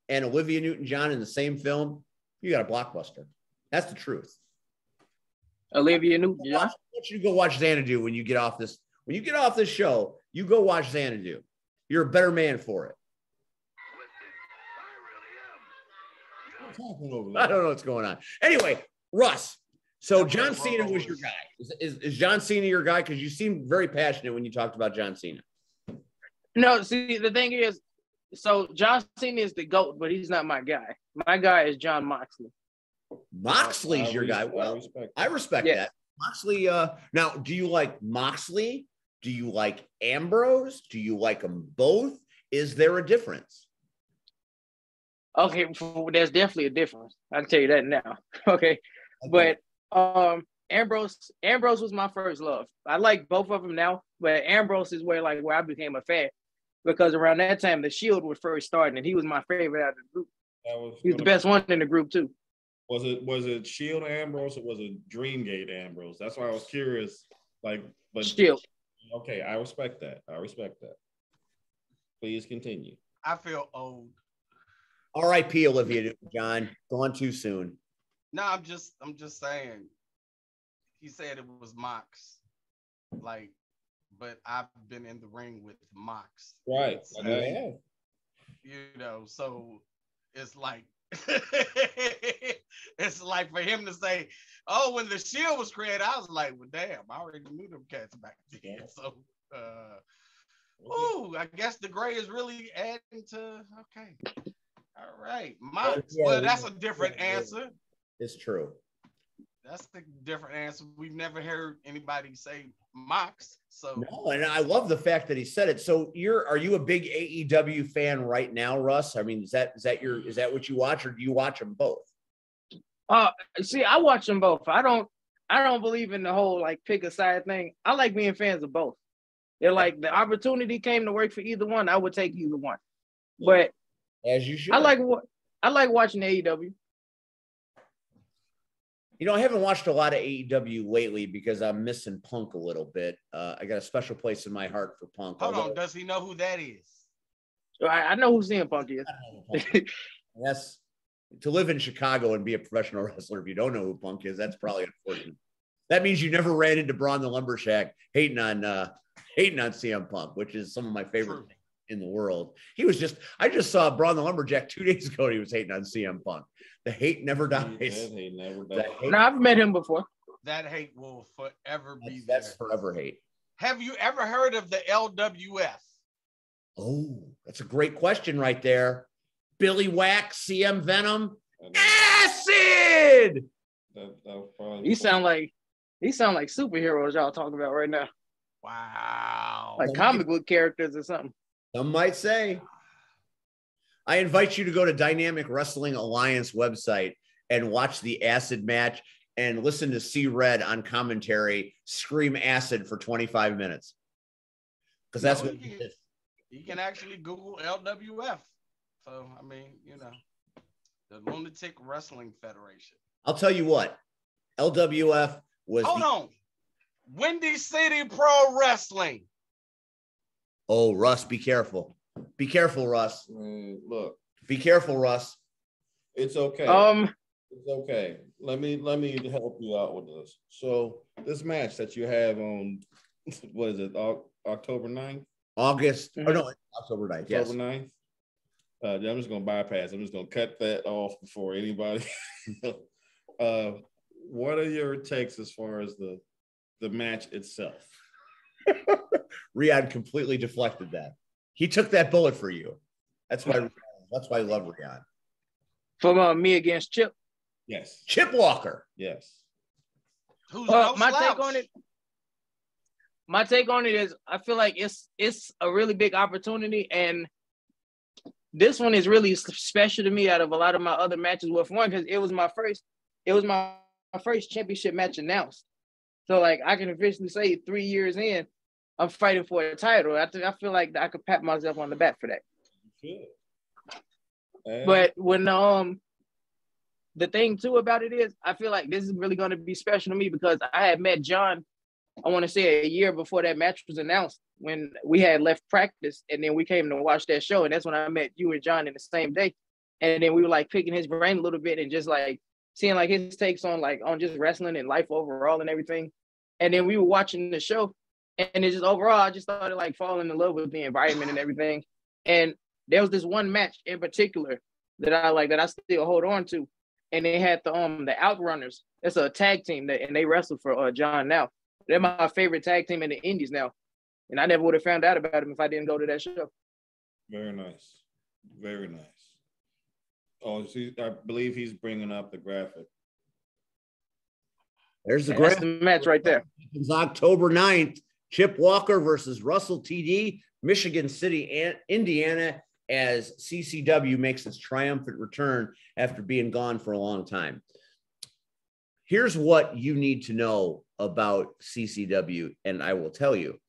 and Olivia Newton-John in the same film, you got a blockbuster. That's the truth. Olivia Newton-John. I want you to go watch Xanadu when you get off this. When you get off this show, you go watch Xanadu. You're a better man for it. I don't know what's going on. Anyway, Russ. So John Cena was your guy. Is John Cena your guy? Because you seemed very passionate when you talked about John Cena. No, see, the thing is, so John Cena is the GOAT, but he's not my guy. My guy is John Moxley. Moxley's your guy. Well, I respect that. Moxley, now, do you like Moxley? Do you like Ambrose? Do you like them both? Is there a difference? Okay, there's definitely a difference. I'll tell you that now. Okay. But Ambrose was my first love. I like both of them now, but Ambrose is where I became a fan because around that time the Shield was first starting, and he was my favorite out of the group. He was the best one in the group too. Was it Shield Ambrose or was it Dreamgate Ambrose? That's why I was curious. But Shield. Okay, I respect that. Please continue. I feel old. R.I.P. Olivia Newton-John. Gone too soon. No, I'm just saying. He said it was Mox, but I've been in the ring with Mox. Right. So it's like it's like for him to say, oh, when the Shield was created, I was like, well, damn, I already knew them cats back then. So I guess the gray is really adding to okay. All right. Well, that's a different answer. It's true. That's a different answer. We've never heard anybody say Mox. So no, and I love the fact that he said it. So are you a big AEW fan right now, Russ? I mean, is that what you watch, or do you watch them both? See, I watch them both. I don't believe in the whole like pick a side thing. I like being fans of both. They're like the opportunity came to work for either one, I would take either one. But as you should. I like watching AEW. I haven't watched a lot of AEW lately because I'm missing Punk a little bit. I got a special place in my heart for Punk. Hold on, does he know who that is? I know who CM Punk is. That's to live in Chicago and be a professional wrestler. If you don't know who Punk is, that's probably unfortunate. That means you never ran into Braun the Lumberjack hating on CM Punk, which is some of my favorite things in the world. I just saw Braun the Lumberjack 2 days ago. And he was hating on CM Punk. The hate never dies. No, I've met him before. That hate will forever be there. That's forever hate. Have you ever heard of the LWF? Oh, that's a great question right there. Billy Wax, CM Venom, Acid. He sound like superheroes y'all talking about right now. Wow. Like comic book characters or something. Some might say. I invite you to go to Dynamic Wrestling Alliance website and watch the Acid match and listen to C Red on commentary scream acid for 25 minutes. Because that's what you can actually Google LWF. So, I mean, the Lunatic Wrestling Federation. I'll tell you what, LWF was. Hold on. Windy City Pro Wrestling. Oh, Russ, be careful. Be careful, Russ. Look. Be careful, Russ. It's okay. It's okay. Let me help you out with this. So this match that you have on, what is it, October 9th? August. Mm-hmm. Oh, no, October 9th. October 9th. I'm just going to bypass. I'm just going to cut that off before anybody. What are your takes as far as the match itself? Rion completely deflected that. He took that bullet for you. That's why I love Rion. From me against Chip. Yes. Chip Walker. Yes. My take on it is I feel like it's a really big opportunity, and this one is really special to me out of a lot of my other matches with one, because it was my first championship match announced. So like I can officially say 3 years in, I'm fighting for a title. I feel like I could pat myself on the back for that. But when the thing too about it is, I feel like this is really going to be special to me because I had met John, I want to say a year before that match was announced, when we had left practice, and then we came to watch that show, and that's when I met you and John in the same day. And then we were like picking his brain a little bit and just like seeing like his takes on just wrestling and life overall and everything. And then we were watching the show, and it just overall, I just started like falling in love with the environment and everything. And there was this one match in particular that I still hold on to. And they had the Outrunners. It's a tag team and they wrestle for John now. They're my favorite tag team in the Indies now. And I never would have found out about them if I didn't go to that show. Very nice. Very nice. Oh, see, I believe he's bringing up the graphic. There's the graphic. That's the match right there. It's October 9th. Chip Walker versus Russell TD, Michigan City, Indiana, as CCW makes its triumphant return after being gone for a long time. Here's what you need to know about CCW, and I will tell you.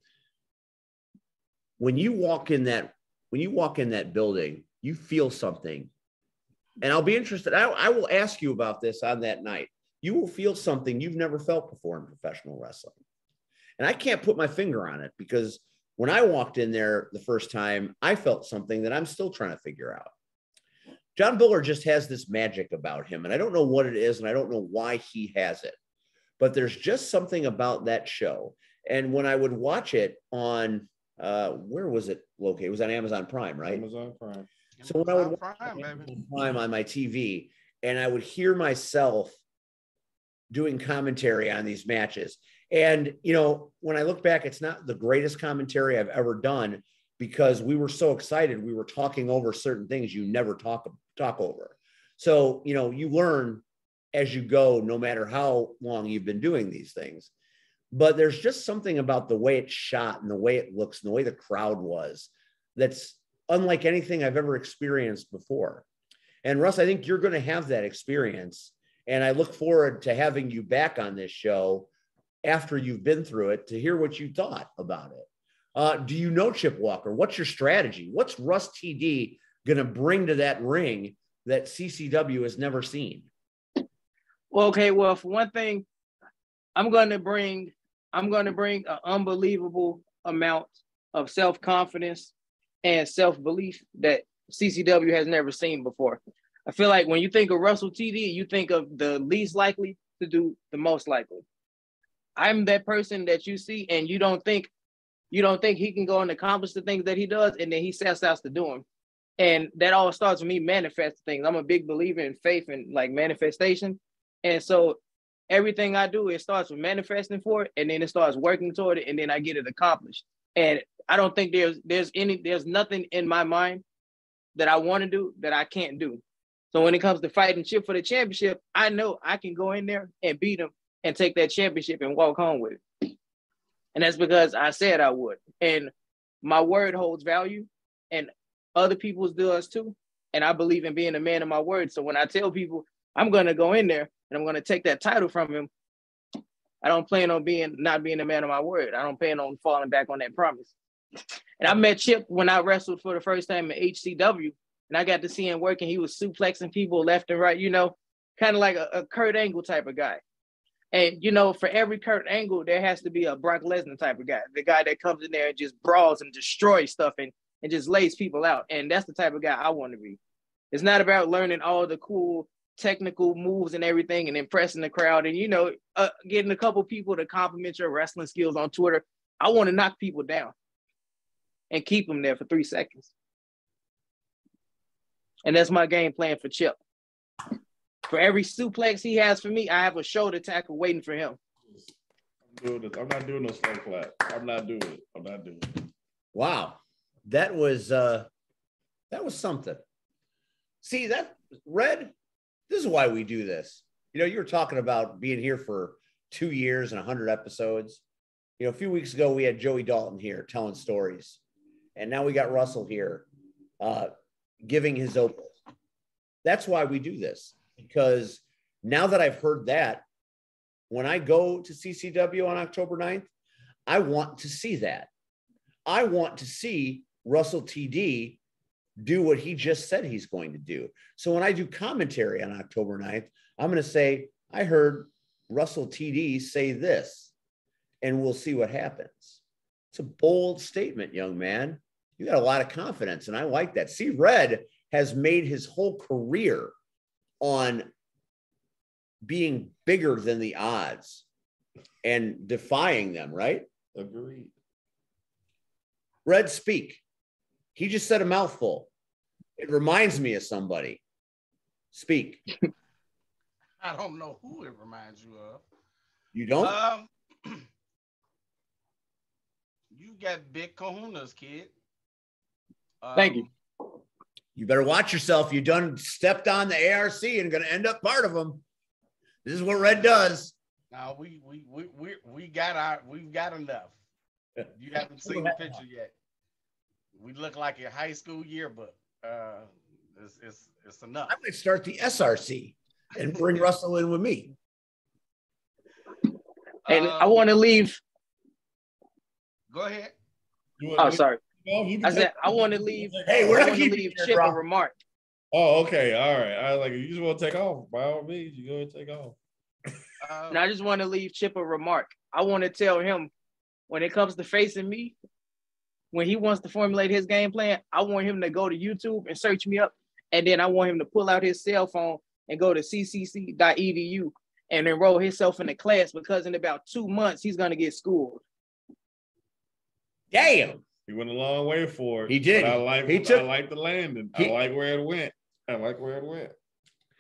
When you walk in that building, you feel something. And I'll be interested. I will ask you about this on that night. You will feel something you've never felt before in professional wrestling. And I can't put my finger on it because when I walked in there the first time, I felt something that I'm still trying to figure out. John Buller just has this magic about him, and I don't know what it is, and I don't know why he has it. But there's just something about that show. And when I would watch it on where was it located? It was on Amazon Prime, right? Amazon Prime. So when I would watch Amazon Prime on my TV, and I would hear myself doing commentary on these matches. And, you know, when I look back, it's not the greatest commentary I've ever done because we were so excited. We were talking over certain things you never talk over. So, you know, you learn as you go, no matter how long you've been doing these things. But there's just something about the way it's shot and the way it looks and the way the crowd was that's unlike anything I've ever experienced before. And Russ, I think you're going to have that experience. And I look forward to having you back on this show after you've been through it to hear what you thought about it. Do you know Chip Walker? What's your strategy? What's Russ TD going to bring to that ring that CCW has never seen? Well, okay. Well, for one thing, I'm going to bring an unbelievable amount of self-confidence and self-belief that CCW has never seen before. I feel like when you think of Russell TD, you think of the least likely to do the most likely. I'm that person that you see and you don't think he can go and accomplish the things that he does, and then he sets out to do them. And that all starts with me manifesting things. I'm a big believer in faith and like manifestation. And so everything I do, it starts with manifesting for it, and then it starts working toward it, and then I get it accomplished. And I don't think there's nothing in my mind that I want to do that I can't do. So when it comes to fighting Chip for the championship, I know I can go in there and beat him and take that championship and walk home with it. And that's because I said I would. And my word holds value, and other people's does too. And I believe in being a man of my word. So when I tell people I'm going to go in there and I'm going to take that title from him, I don't plan on not being a man of my word. I don't plan on falling back on that promise. And I met Chip when I wrestled for the first time in HCW, and I got to see him working. He was suplexing people left and right, you know, kind of like a Kurt Angle type of guy. And, you know, for every Kurt Angle, there has to be a Brock Lesnar type of guy, the guy that comes in there and just brawls and destroys stuff and just lays people out. And that's the type of guy I want to be. It's not about learning all the cool technical moves and everything and impressing the crowd and, you know, getting a couple people to compliment your wrestling skills on Twitter. I want to knock people down and keep them there for 3 seconds. And that's my game plan for Chip. For every suplex he has for me, I have a shoulder tackle waiting for him. I'm not doing no slow clap. I'm not doing it. Wow. That was something. See, that Red, this is why we do this. You know, you were talking about being here for 2 years and 100 episodes. You know, a few weeks ago, we had Joey Dalton here telling stories. And now we got Russell here giving his opus. That's why we do this. Because now that I've heard that, when I go to CCW on October 9th, I want to see that. I want to see Russell TD do what he just said he's going to do. So when I do commentary on October 9th, I'm going to say, I heard Russell TD say this, and we'll see what happens. It's a bold statement, young man. You got a lot of confidence, and I like that. See, Red has made his whole career on being bigger than the odds and defying them, right? Agreed. Red, speak. He just said a mouthful. It reminds me of somebody. Speak. I don't know who it reminds you of. You don't? You got big kahunas, kid. Thank you. You better watch yourself. You done stepped on the ARC and going to end up part of them. This is what Red does. Now we've got enough. You haven't seen the picture yet. We look like a high school yearbook. It's enough. I might start the SRC and bring Russell in with me. And I want to leave. Go ahead. Sorry. I said I want to leave. Hey, we're not keeping leave Chip a remark. Oh, okay, all right. I was like, you just want to take off. By all means, you go and take off. And I just want to leave Chip a remark. I want to tell him when it comes to facing me, when he wants to formulate his game plan, I want him to go to YouTube and search me up, and then I want him to pull out his cell phone and go to ccc.edu and enroll himself in a class, because in about 2 months he's gonna get schooled. Damn. He went a long way for it. He did. I like the landing. I like where it went.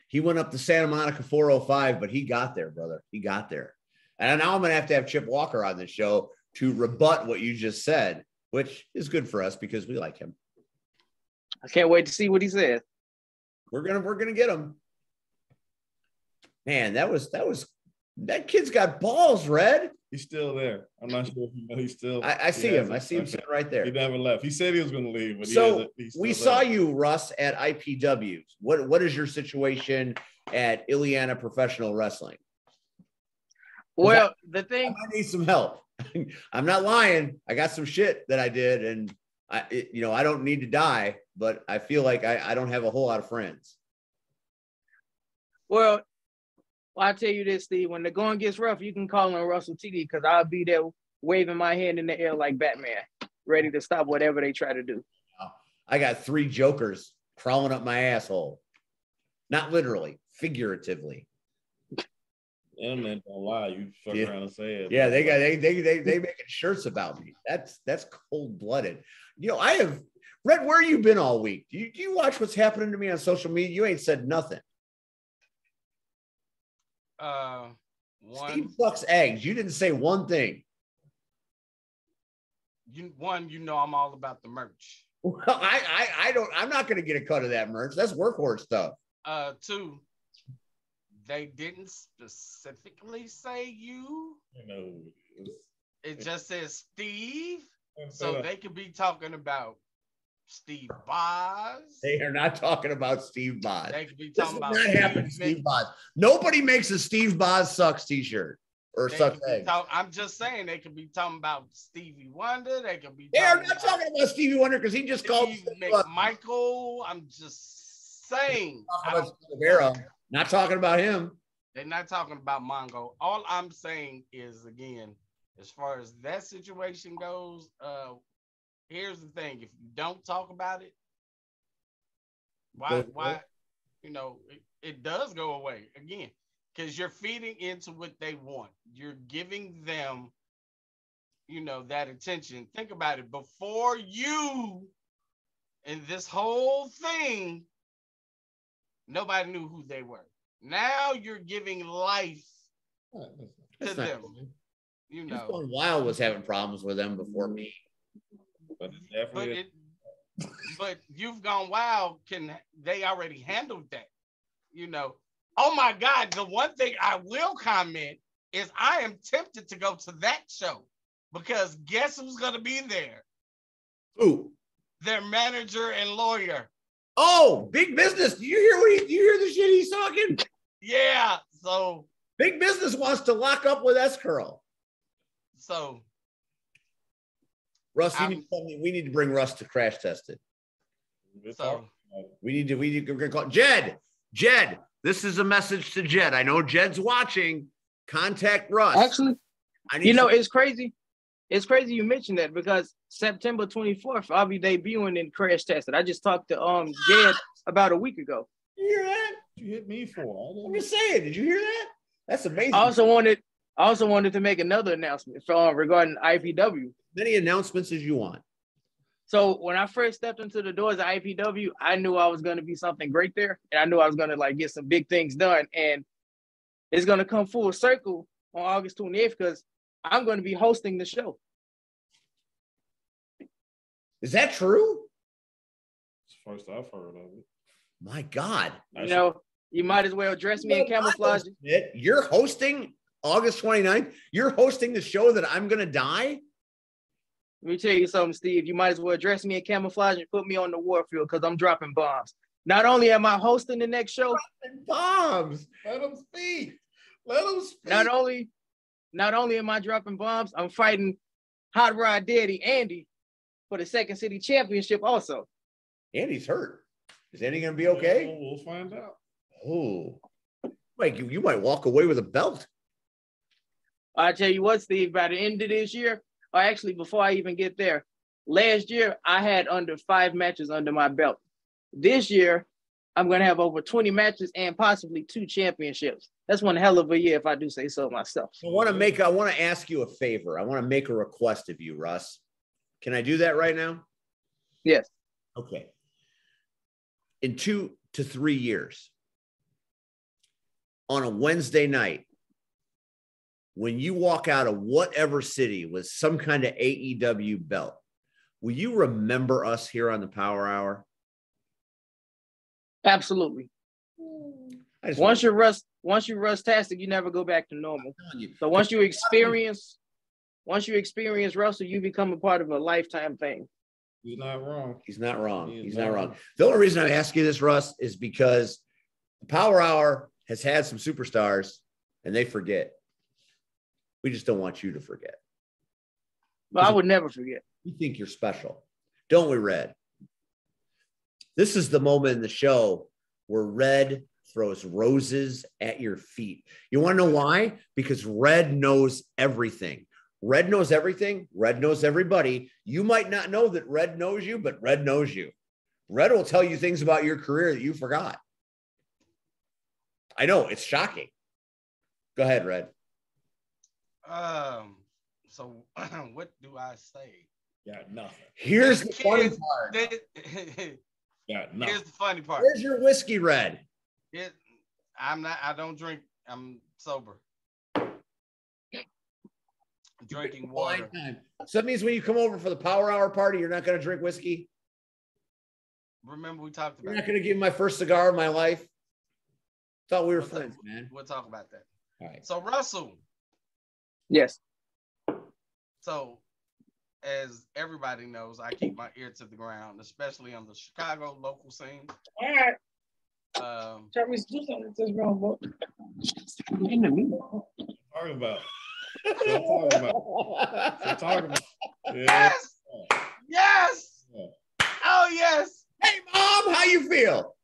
He went up to Santa Monica 405, but he got there, brother. He got there. And now I'm going to have Chip Walker on the show to rebut what you just said, which is good for us because we like him. I can't wait to see what he says. We're gonna get him. Man, that kid's got balls, Red. He's still there. I'm not sure if you know he's still. I see him. I see him sitting right there. He never left. He said he was going to leave, but we saw you, Russ, at IPWs. What is your situation at Ileana Professional Wrestling? Well, the thing I need some help. I'm not lying. I got some shit that I did, and I don't need to die, but I feel like I don't have a whole lot of friends. Well, I'll tell you this, Steve. When the going gets rough, you can call on Russell TD because I'll be there waving my hand in the air like Batman, ready to stop whatever they try to do. I got 3 jokers crawling up my asshole. Not literally, figuratively. Them men don't lie. You fuck around and say it. Yeah, they making shirts about me. That's cold-blooded. I have Red, where you been all week? Do you watch what's happening to me on social media? You ain't said nothing. Steve sucks eggs. You didn't say one thing. I'm all about the merch. Well, I'm not going to get a cut of that merch. That's workhorse stuff. 2, they didn't specifically say you. It just says Steve. So they could be talking about Steve Boz. They are not talking about Steve Boz. They could be talking about not happen, Steve Boz. Nobody makes a Steve Boz sucks t-shirt or sucks eggs. I'm just saying they could be talking about Stevie Wonder. They could be. They are not talking about Stevie Wonder because he just called Michael. I'm just saying. Not talking about him. They're not talking about Mongo. All I'm saying is, again, as far as that situation goes, here's the thing: if you don't talk about it, why? It does go away again because you're feeding into what they want. You're giving them, that attention. Think about it. Before you and this whole thing, nobody knew who they were. Now you're giving life to them. Going Wild was having problems with them before me. But You've Gone Wild they already handled that. Oh my God, the one thing I will comment is I am tempted to go to that show because guess who's gonna be there? Who? Their manager and lawyer. Oh, big business. Do you hear the shit he's talking? Yeah. So big business wants to lock up with S-Curl. So Russ, we need to bring Russ to Crash Tested. So we're gonna call Jed. Jed, this is a message to Jed. I know Jed's watching. Contact Russ. Actually, it's crazy. It's crazy you mentioned that because September 24th, I'll be debuting in Crash Tested. I just talked to Jed about a week ago. You hear that? You hit me for? I'm just saying. Did you hear that? That's amazing. I also wanted to make another announcement regarding IPW. Many announcements as you want. So when I first stepped into the doors of IPW, I knew I was going to be something great there, and I knew I was going to get some big things done. And it's going to come full circle on August 28th because I'm going to be hosting the show. Is that true? It's the first I've heard of it. My God. You might as well dress me in camouflage. You're hosting August 29th? You're hosting the show that I'm going to die? Let me tell you something, Steve. You might as well dress me in camouflage and put me on the warfield because I'm dropping bombs. Not only am I hosting the next show. Dropping bombs. Let them speak. Not only am I dropping bombs, I'm fighting Hot Rod Daddy Andy for the Second City Championship also. Andy's hurt. Is Andy going to be okay? We'll find out. Oh. You might walk away with a belt. I tell you what, Steve, by the end of this year, or actually before I even get there, last year I had under 5 matches under my belt. This year, I'm going to have over 20 matches and possibly 2 championships. That's one hell of a year if I do say so myself. I want to ask you a favor. I want to make a request of you, Russ. Can I do that right now? Yes. Okay. In 2 to 3 years, on a Wednesday night, when you walk out of whatever city with some kind of AEW belt, will you remember us here on the Power Hour? Absolutely. Once you Russtastic, you never go back to normal. So once you experience Russell, you become a part of a lifetime thing. He's not wrong. He's not wrong. He's not wrong. The only reason I ask you this, Russ, is because the Power Hour has had some superstars and they forget. We just don't want you to forget. But I would never forget. We think you're special. Don't we, Red? This is the moment in the show where Red throws roses at your feet. You want to know why? Because Red knows everything. Red knows everything. Red knows everybody. You might not know that Red knows you, but Red knows you. Red will tell you things about your career that you forgot. I know, it's shocking. Go ahead, Red. So what do I say? Got nothing. Here's the funny part. Got nothing. Here's the funny part. Where's your whiskey, Red? I don't drink. I'm sober. Drinking water. So that means when you come over for the Power Hour party, you're not going to drink whiskey? Remember we talked about You're not going to give me my first cigar of my life? Thought we were friends, man. We'll talk about that. All right. So Russell. Yes. So as everybody knows, I keep my ear to the ground, especially on the Chicago local scene. All right. Talking about. Yes. Yes. Yeah. Oh yes. Hey Mom, how you feel?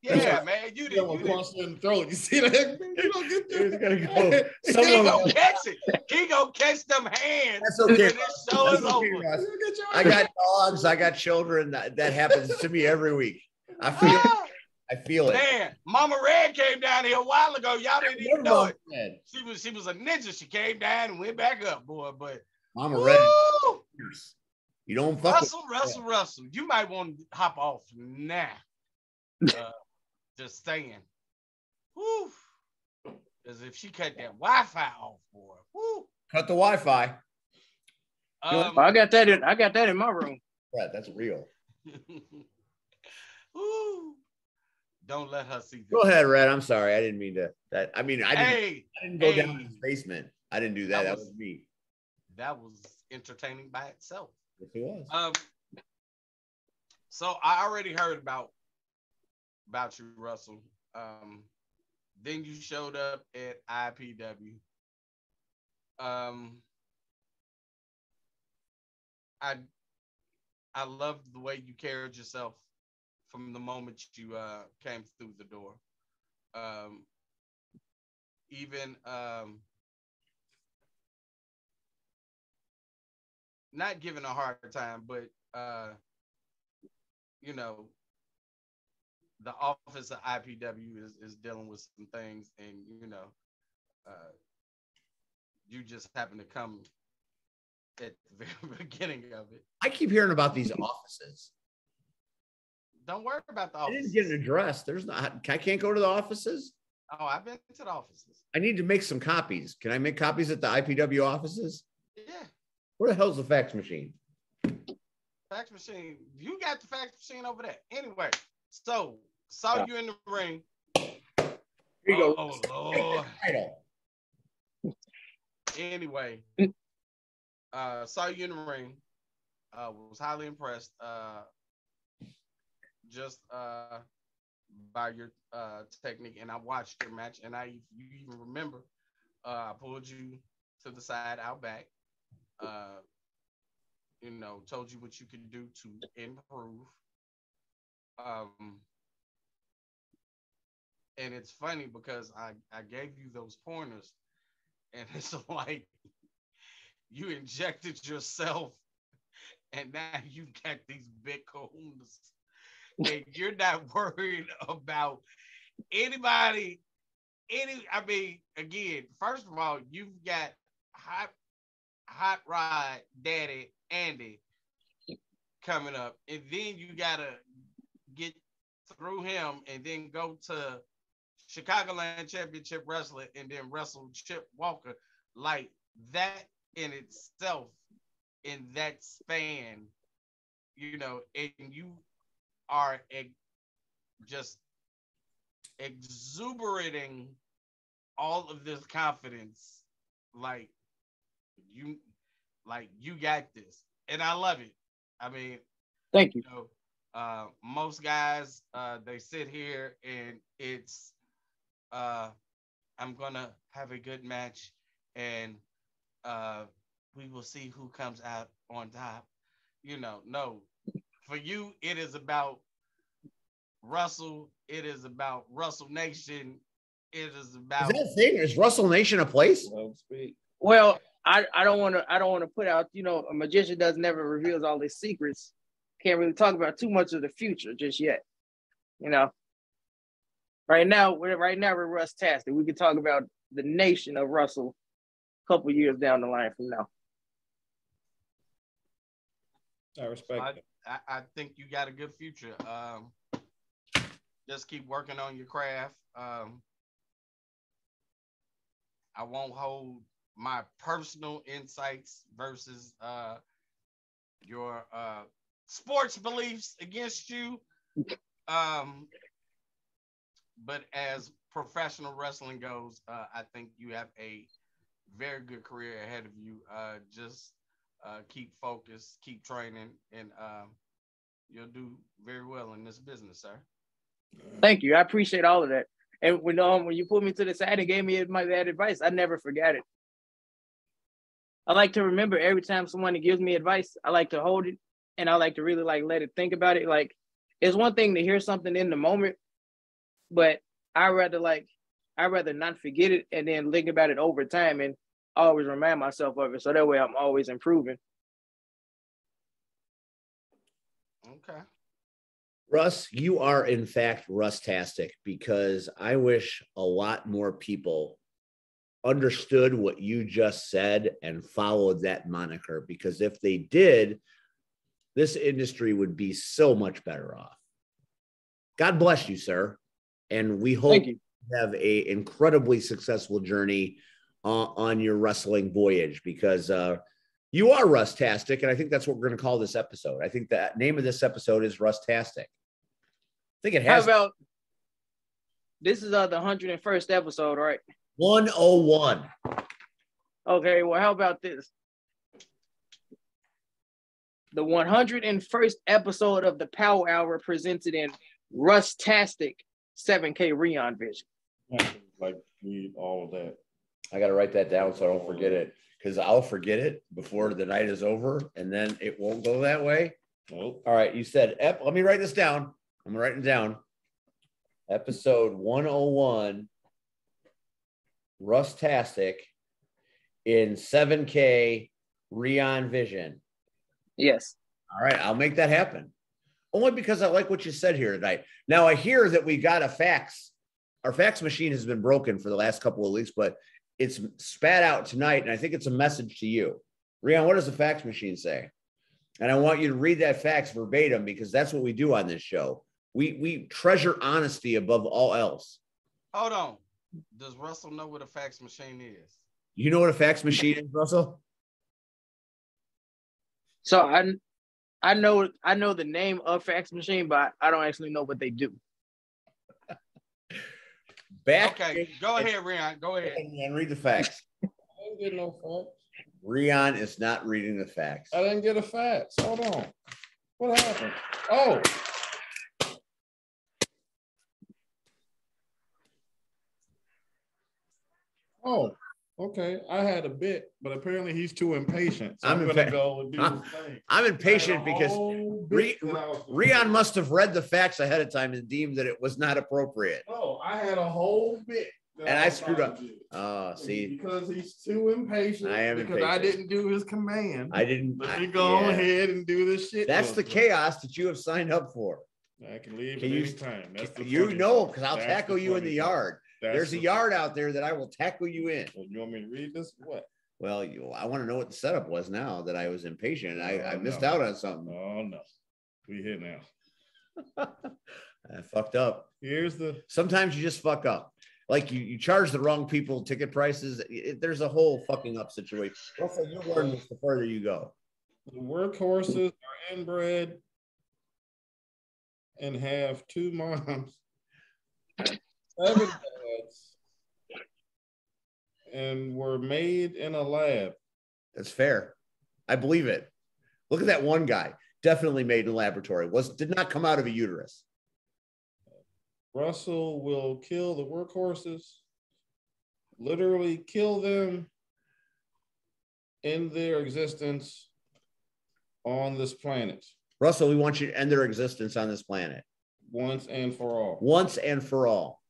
Yeah, man. You didn't cross in the throat. You see that? You don't get there. Gonna go. He gonna catch it. He gonna catch them hands. That's okay. When this show is over. I got dogs. I got children. That happens to me every week. I feel it. Man, Mama Red came down here a while ago. Y'all didn't even know it. She was a ninja. She came down and went back up, boy. But Mama Red. You don't fuck Russell. You might want to hop off now. Just saying. Woo. As if she cut that Wi-Fi off, boy. Woo. Cut the Wi-Fi. I got that in my room. Yeah, that's real. Woo. Don't let her see this. Go ahead, Red. I'm sorry. I didn't mean to. I didn't go down in his basement. I didn't do that. That was me. That was entertaining by itself. Yes, it was. So I already heard about you, Russell. Then you showed up at IPW. I loved the way you carried yourself from the moment you came through the door. Even not giving a hard time, but you know, the office of IPW is dealing with some things, and you know, you just happen to come at the very beginning of it. I keep hearing about these offices. Don't worry about the offices. I didn't get an address. I can't go to the offices. Oh, I've been to the offices. I need to make some copies. Can I make copies at the IPW offices? Yeah. Where the hell's the fax machine? Fax machine. You got the fax machine over there. Anyway, so saw you in the ring. Here you go. Oh, Lord. Anyway, saw you in the ring. Was highly impressed. Just by your technique, and I watched your match, and you even remember I pulled you to the side out back, you know, told you what you could do to improve, and it's funny because I gave you those pointers, and it's like you injected yourself, and now you got these big kahunas. And you're not worried about anybody. I mean, again, first of all, you've got Hot Rod Daddy Andy coming up, and then you gotta get through him and then go to Chicagoland Championship Wrestling and then wrestle Chip Walker. Like that in itself, in that span, you know, and you are just exuberating all of this confidence. Like you got this. And I love it. I mean, thank you. You know, most guys, they sit here and it's, I'm gonna have a good match, and we will see who comes out on top. You know, no, for you, it is about Russell. It is about Russell Nation. It is about. Is that a thing? Is Russell Nation a place? Well, I don't want to put out, you know, a magician does never reveals all his secrets. Can't really talk about too much of the future just yet. You know, right now we're Russtastic. We can talk about the nation of Russell a couple years down the line from now. I respect it. I think you got a good future. Just keep working on your craft. I won't hold my personal insights versus your sports beliefs against you. But as professional wrestling goes, I think you have a very good career ahead of you. Just keep focused, keep training, and you'll do very well in this business, sir. Thank you. I appreciate all of that. And when you put me to the side and gave me that advice, I never forgot it. I like to remember every time someone gives me advice, I like to hold it, and I like to really let it think about it. Like, it's one thing to hear something in the moment, but I'd rather not forget it and then think about it over time and always remind myself of it. So that way I'm always improving. Okay. Russ, you are in fact Russtastic, because I wish a lot more people understood what you just said and followed that moniker, because if they did, this industry would be so much better off. God bless you, sir. And we hope you have a incredibly successful journey on your wrestling voyage, because you are Russtastic. And I think that's what we're going to call this episode. I think the name of this episode is Russtastic. I think it has. How about this is the 101st episode, right? 101. Okay, well, how about this? The 101st episode of the Power Hour presented in Russtastic 7K Rionvision. Like, need all of that. I got to write that down so I don't forget it, because I'll forget it before the night is over, and then it won't go that way. Nope. All right, you said, let me write this down. I'm writing it down. Episode 101, Russtastic in 7K Rionvision. Yes. All right, I'll make that happen. Only because I like what you said here tonight. Now, I hear that we got a fax. Our fax machine has been broken for the last couple of weeks, but it's spat out tonight, and I think it's a message to you. Rion, what does the fax machine say? And I want you to read that fax verbatim, because that's what we do on this show. We treasure honesty above all else. Hold on. Does Russell know what a fax machine is? You know what a fax machine is, Russell? So I know the name of fax machine, but I don't actually know what they do. Okay, go ahead, Rion. Go ahead and read the facts. I didn't get no facts. Rion is not reading the facts. I didn't get a fax. Hold on. What happened? Oh. Oh, okay. I had a bit, but apparently he's too impatient. So I'm going to go and do his thing. I'm impatient because Rion must have read the facts ahead of time and deemed that it was not appropriate. Oh, I had a whole bit. And I screwed up. Oh, see. Because he's too impatient. I am because impatient. I didn't do his command. I didn't. Let me go ahead and do this shit. That's the chaos that you have signed up for. I can leave at any time. That's the because I'll tackle you in the yard. There's a yard out there that I will tackle you in. Well, you want me to read this? What? Well, I want to know what the setup was now that I was impatient. I missed no. out on something. Oh, no. We here now. I fucked up. Sometimes you just fuck up. Like you charge the wrong people ticket prices. There's a whole fucking up situation. Also, you'll learn this the further you go. The workhorses are inbred and have 2 moms, 7 dads, and were made in a lab. That's fair. I believe it. Look at that one guy. Definitely made in a laboratory. Did not come out of a uterus. Russell will kill the workhorses, literally kill them in their existence on this planet. Russell, we want you to end their existence on this planet. Once and for all. Once and for all.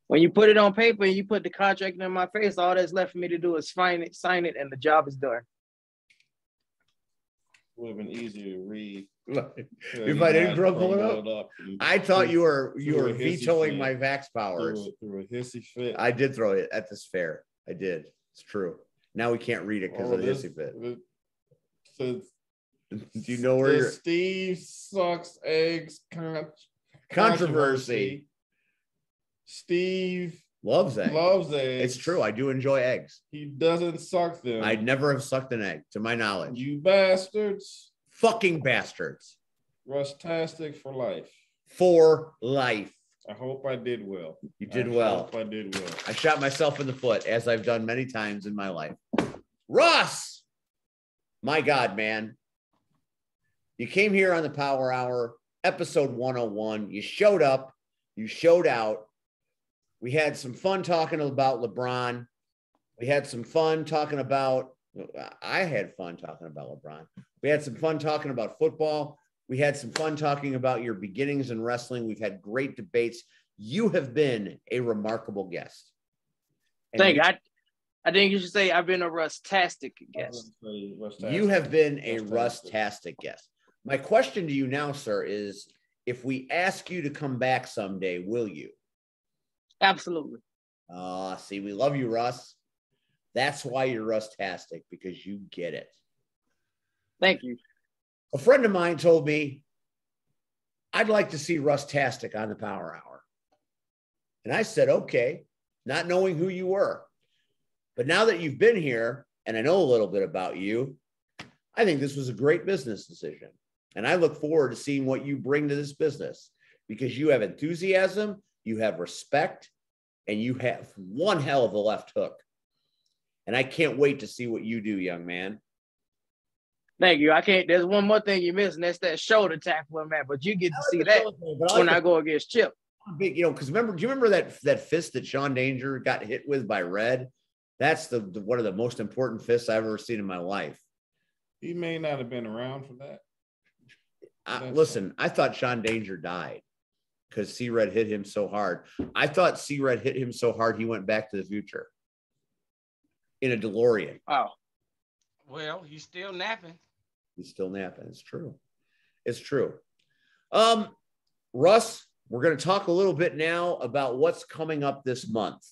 When you put it on paper and you put the contract in my face, all that's left for me to do is sign it, and the job is done. Would have been easier to read. If I didn't crumple it up. I thought you were vetoing my vax powers. Through a hissy fit. I did throw it at this fair. I did. It's true. Now we can't read it because of the hissy fit. Do you know where you're? Steve sucks eggs Controversy. Steve loves eggs. It's true. I do enjoy eggs. He doesn't suck them. I'd never have sucked an egg, to my knowledge. You bastards. Fucking bastards. Russtastic for life. For life. I hope I did well. You did well. I did well. I shot myself in the foot, as I've done many times in my life. Russ! My God, man. You came here on the Power Hour, episode 101. You showed up. You showed out. We had some fun talking about LeBron. We had some fun talking about, I had fun talking about LeBron. We had some fun talking about football. We had some fun talking about your beginnings in wrestling. We've had great debates. You have been a remarkable guest. Thank you. I think you should say I've been a Russtastic guest. You have been a Russtastic guest. My question to you now, sir, is if we ask you to come back someday, will you? Absolutely. See, we love you, Russ. That's why you're Russtastic, because you get it. Thank you. A friend of mine told me, I'd like to see Russtastic on the Power Hour. And I said, okay, not knowing who you were. But now that you've been here, and I know a little bit about you, I think this was a great business decision. And I look forward to seeing what you bring to this business, because you have enthusiasm, you have respect, and you have one hell of a left hook. And I can't wait to see what you do, young man. Thank you. There's one more thing you missed, and that's that shoulder tackle, man. But you get to see that when I go against Chip. Big, because do you remember that fist that Sean Danger got hit with by Red? That's the one of the most important fists I've ever seen in my life. He may not have been around for that. Listen, I thought Sean Danger died because C-Red hit him so hard. I thought C-Red hit him so hard he went back to the future in a DeLorean. Oh. Well, he's still napping. He's still napping. It's true. It's true. Russ, we're going to talk a little bit now about what's coming up this month.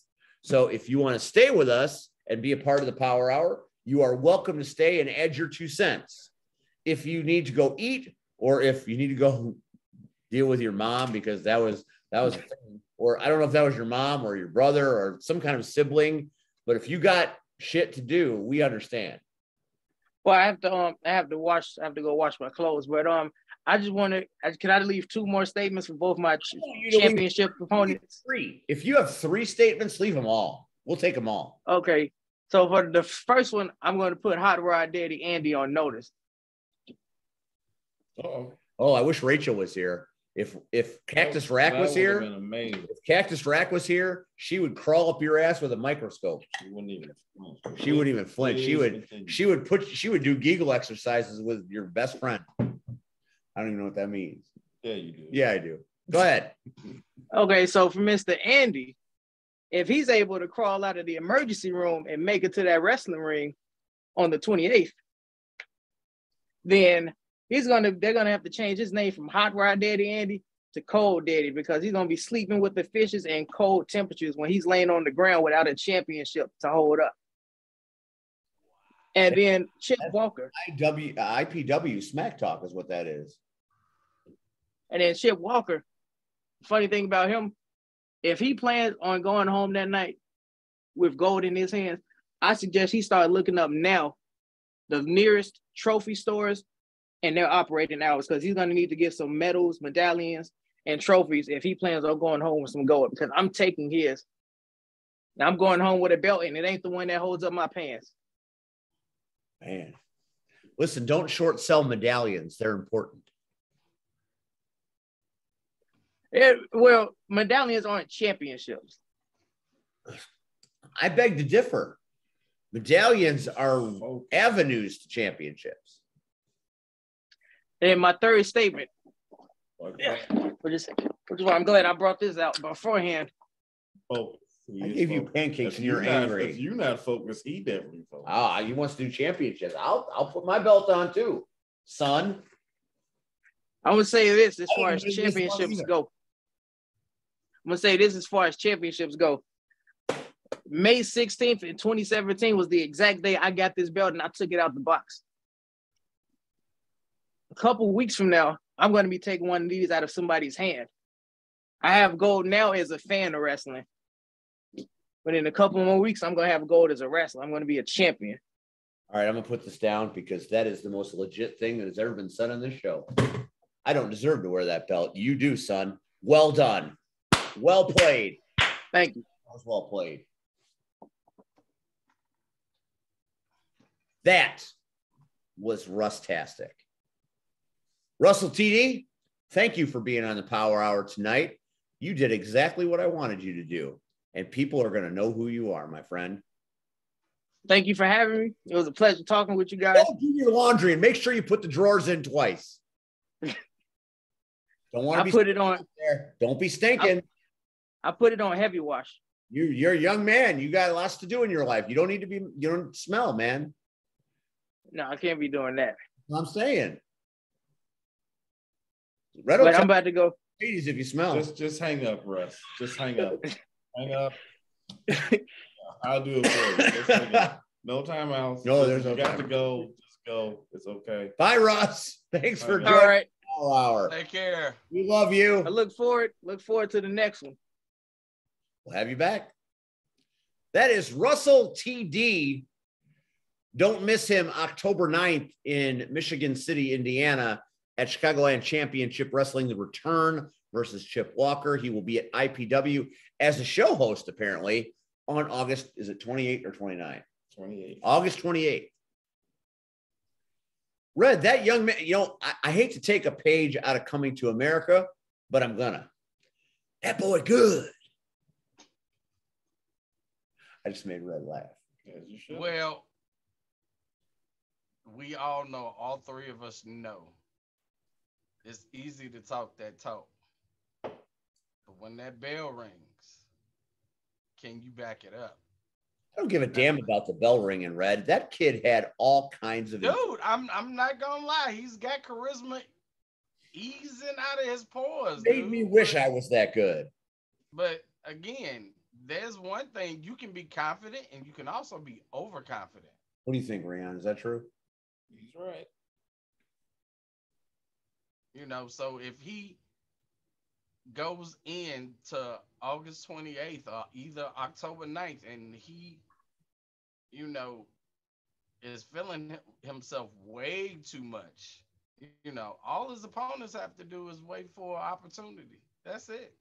So if you want to stay with us and be a part of the Power Hour, you are welcome to stay and add your 2 cents. If you need to go eat, or if you need to go deal with your mom, because that was a thing, or I don't know if that was your mom or your brother or some kind of sibling, but if you got shit to do, we understand. Well, I have to go wash my clothes, but I just want to. Can I leave 2 more statements for both my championship opponents? 3. If you have 3 statements, leave them all. We'll take them all. Okay. So for the first one, I'm going to put Hot Rod Daddy Andy on notice. Uh-oh. Oh, I wish Rachel was here. If Cactus Rack was here, if Cactus Rack was here, she would crawl up your ass with a microscope. She wouldn't even flinch. She would do giggle exercises with your best friend. I don't even know what that means. Yeah, you do. Yeah, I do. Go ahead. Okay, so for Mr. Andy, if he's able to crawl out of the emergency room and make it to that wrestling ring on the 28th, then they're gonna have to change his name from Hot Rod Daddy Andy to Cold Daddy, because he's gonna be sleeping with the fishes in cold temperatures when he's laying on the ground without a championship to hold up. And then Chip Walker. IPW Smack Talk is what that is. And then Chip Walker, funny thing about him, if he plans on going home that night with gold in his hands, I suggest he start looking up now the nearest trophy stores and their operating hours, because he's going to need to get some medals, medallions, and trophies if he plans on going home with some gold, because I'm taking his. Now I'm going home with a belt, and it ain't the one that holds up my pants. Man. Listen, don't short sell medallions. They're important. Well, medallions aren't championships. I beg to differ. Medallions are avenues to championships. And my third statement, which is why I'm glad I brought this out beforehand. Oh, I gave you pancakes and you're angry. If you're not focused, he definitely focused. He wants to do championships. I'll put my belt on too, son. I'm gonna say this as far as championships go. I'm gonna say this as far as championships go. May 16th in 2017 was the exact day I got this belt and I took it out the box. A couple weeks from now, I'm going to be taking one of these out of somebody's hand. I have gold now as a fan of wrestling. But in a couple more weeks, I'm going to have gold as a wrestler. I'm going to be a champion. All right, I'm going to put this down because that is the most legit thing that has ever been said on this show. I don't deserve to wear that belt. You do, son. Well done. Well played. Thank you. That was well played. That was Russtastic. Russell TD, thank you for being on the Power Hour tonight. You did exactly what I wanted you to do, and people are going to know who you are, my friend. Thank you for having me. It was a pleasure talking with you guys. Go do your laundry and make sure you put the drawers in twice. Don't want to be put it on there. Don't be stinking. I put it on heavy wash. You're a young man. You got lots to do in your life. You don't need to be. You don't smell, man. No, I can't be doing that. I'm saying. But I'm about to go. Ladies, if you smell. Just hang up, Russ. Just hang up. Hang up. I'll do it for you. Just hang up. No timeouts. No, there's no You got time. to go. Just go. It's okay. Bye, Russ. Thanks for joining. All right. All hour. Take care. We love you. I look forward to the next one. We'll have you back. That is Russell TD. Don't miss him October 9th in Michigan City, Indiana at Chicagoland Championship Wrestling, The Return versus Chip Walker. He will be at IPW as a show host, apparently, on August, is it 28 or 29? 28. August 28th. Red, that young man, I hate to take a page out of Coming to America, but I'm gonna. That boy good. I just made Red laugh. As you should. Well, we all know, all three of us know, it's easy to talk that talk. But when that bell rings, can you back it up? I don't give a damn about the bell ringing, Red. That kid had all kinds of... Dude, I'm not gonna lie. He's got charisma easing out of his pores. Made me wish I was that good. But again, there's one thing. You can be confident and you can also be overconfident. What do you think, Rion? Is that true? He's right. So if he goes into August 28th or either October 9th and he, is feeling himself way too much, all his opponents have to do is wait for an opportunity. That's it.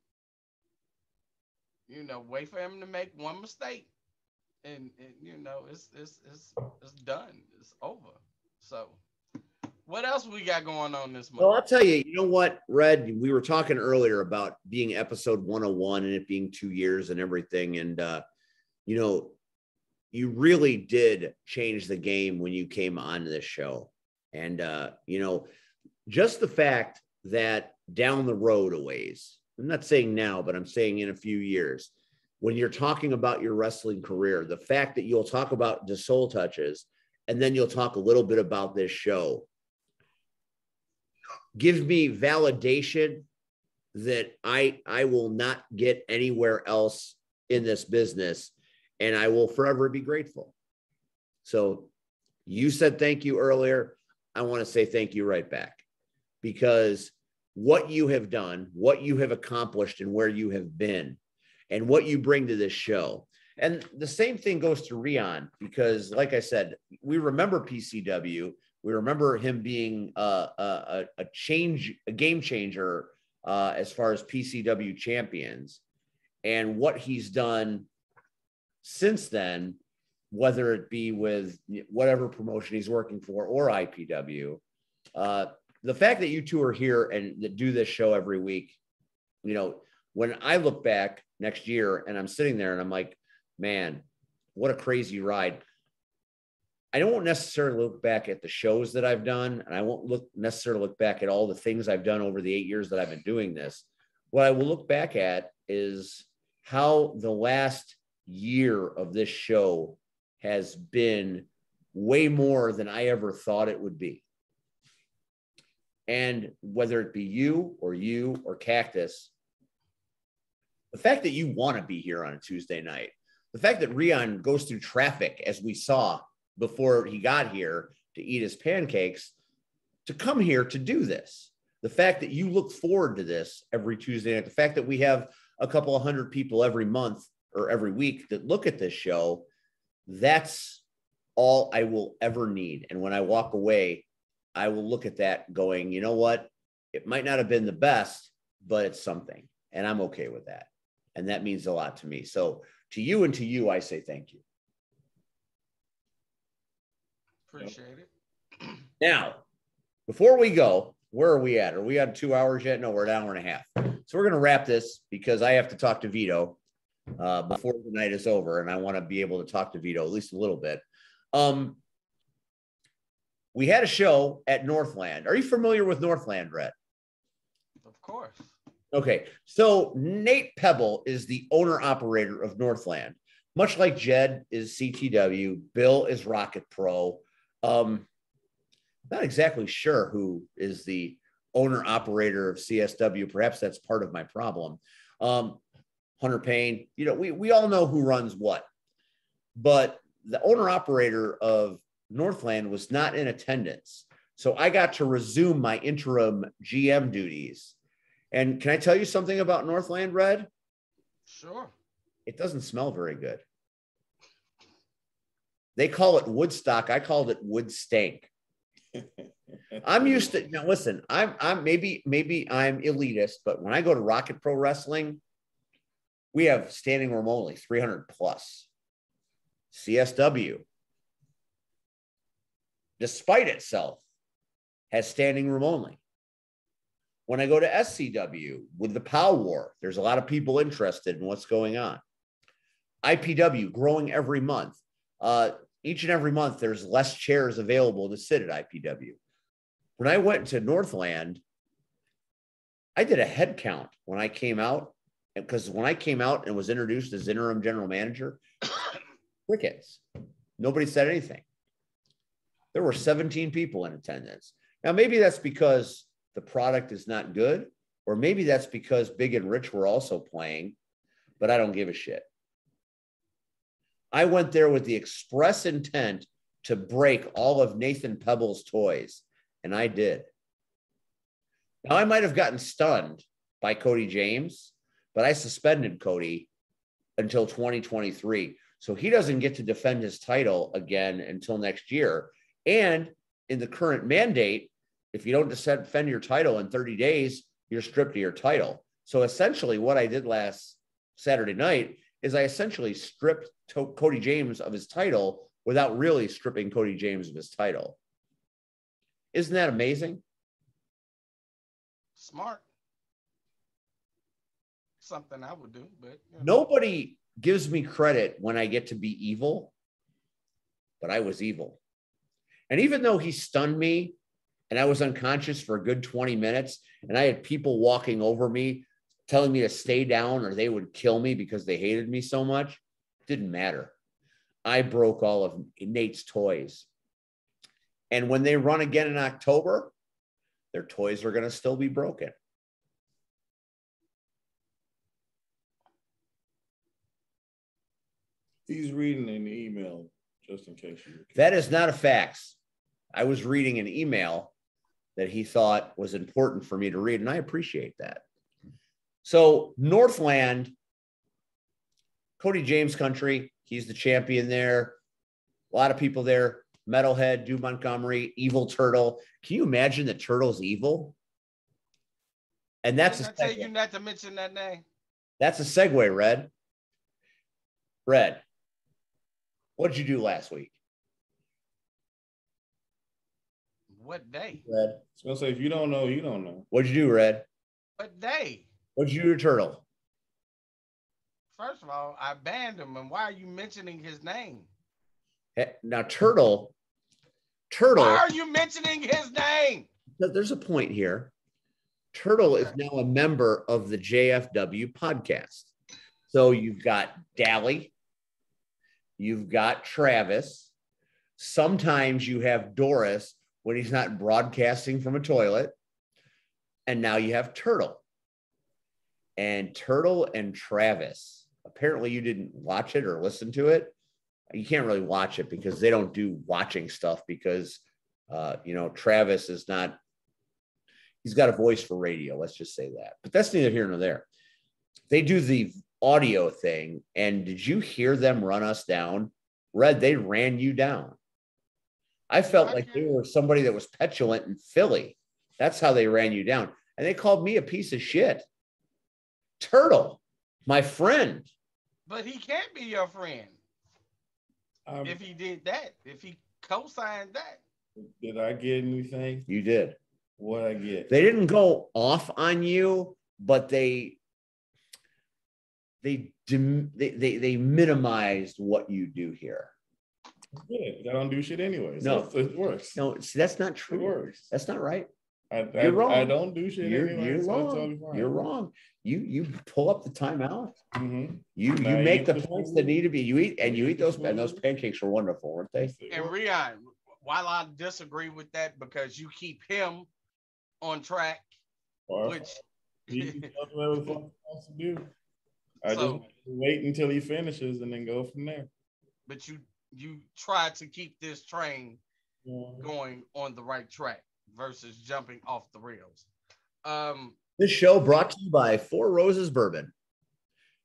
Wait for him to make one mistake and it's done. It's over. So what else we got going on this month? Well, I'll tell you, you know what, Red, we were talking earlier about being episode 101 and it being 2 years and everything. And, you really did change the game when you came on this show. And, just the fact that down the road a ways, I'm not saying now, but I'm saying in a few years, when you're talking about your wrestling career, the fact that you'll talk about the soul touches and then you'll talk a little bit about this show, give me validation that I will not get anywhere else in this business, and I will forever be grateful. So You said thank you earlier. I want to say thank you right back, because what you have done, what you have accomplished, and where you have been, and what you bring to this show. And the same thing goes to Rion, because like I said, we remember PCW. We remember him being a game changer as far as PCW champions, and what he's done since then, whether it be with whatever promotion he's working for or IPW. The fact that you two are here and that do this show every week, you know, when I look back next year and I'm sitting there and I'm like, man, what a crazy ride. I don't necessarily look back at the shows that I've done, and I won't necessarily look back at all the things I've done over the 8 years that I've been doing this. What I will look back at is how the last year of this show has been way more than I ever thought it would be. And whether it be you or Cactus, the fact that you want to be here on a Tuesday night, the fact that Rion goes through traffic, as we saw before he got here to eat his pancakes, to come here to do this, the fact that you look forward to this every Tuesday night, the fact that we have a couple of hundred people every month or every week that look at this show, that's all I will ever need. And when I walk away, I will look at that going, you know what? It might not have been the best, but it's something. And I'm okay with that. And that means a lot to me. So to you, I say thank you. Appreciate it. Now, before we go, where are we at? Are we at 2 hours yet? No, we're an hour and a half. So we're going to wrap this because I have to talk to Vito before the night is over. And I want to be able to talk to Vito at least a little bit. We had a show at Northland. Are you familiar with Northland, Rhett? Of course. Okay. So Nate Pebble is the owner operator of Northland, much like Jed is CTW. Bill is Rocket Pro. Not exactly sure who is the owner operator of CSW. Perhaps that's part of my problem. Hunter Payne, you know, we all know who runs what, but the owner operator of Northland was not in attendance. So I got to resume my interim GM duties. And can I tell you something about Northland, Red? Sure. It doesn't smell very good. They call it Woodstock. I called it wood stank. I'm used to, now listen, I'm maybe I'm elitist, but when I go to Rocket Pro Wrestling, we have standing room only 300 plus. CSW, despite itself, has standing room only. When I go to SCW with the POW War, there's a lot of people interested in what's going on. IPW growing every month. Each and every month, there's less chairs available to sit at IPW. When I went to Northland, I did a head count when I came out, because when I came out and was introduced as interim general manager, crickets. Nobody said anything. There were 17 people in attendance. Now, maybe that's because the product is not good, or maybe that's because Big and Rich were also playing, but I don't give a shit. I went there with the express intent to break all of Nathan Pebble's toys, and I did. Now, I might have gotten stunned by Cody James, but I suspended Cody until 2023. So he doesn't get to defend his title again until next year. And in the current mandate, if you don't defend your title in 30 days, you're stripped of your title. So essentially what I did last Saturday night is I essentially stripped Cody James of his title without really stripping Cody James of his title. Isn't that amazing? Smart. Something I would do, but you know. Nobody gives me credit when I get to be evil, but I was evil. And even though he stunned me and I was unconscious for a good 20 minutes and I had people walking over me telling me to stay down or they would kill me because they hated me so much, it didn't matter. I broke all of Nate's toys. And when they run again in October, their toys are going to still be broken. He's reading an email, Just in case you. That is not a fax. I was reading an email that he thought was important for me to read, and I appreciate that. So Northland, Cody James country, he's the champion there. A lot of people there. Metalhead, Duke Montgomery, Evil Turtle. Can you imagine that Turtle's evil? And that's Didn't I tell you not to mention that name? That's a segue, Red. Red, what did you do last week? What day? Red. I was gonna say, if you don't know, you don't know. What'd you do, Red? What day? What'd you do to Turtle? First of all, I banned him, and why are you mentioning his name? Now, Turtle. Why are you mentioning his name? There's a point here. Turtle is now a member of the JFW podcast. So you've got Dally, you've got Travis. Sometimes you have Doris when he's not broadcasting from a toilet. And now you have Turtle. And Turtle and Travis, apparently you didn't watch it or listen to it. You can't really watch it because they don't do watching stuff because, Travis is not, he's got a voice for radio. Let's just say that. But that's neither here nor there. They do the audio thing. And did you hear them run us down? Red, they ran you down. I felt like they were somebody that was petulant in Philly. That's how they ran you down. And they called me a piece of shit. Turtle, my friend. But he can't be your friend. If he did that, if he co-signed that. Did I get anything? You did. What'd I get? They didn't go off on you, but they minimized what you do here. Good. I don't do shit anyways. No, it works. No, see, that's not true. It works. That's not right. You're wrong. I don't do shit anyway. You're so wrong. It's totally fine. You're wrong. You pull up the timeout. Mm-hmm. You make the points that need to be. You eat those, and those pancakes are wonderful, weren't they? And Rion, while I disagree with that because you keep him on track, which he can do whatever the fuck he wants to do. I just wait until he finishes and then go from there. But you try to keep this train going on the right track versus jumping off the rails. This show brought to you by Four Roses Bourbon.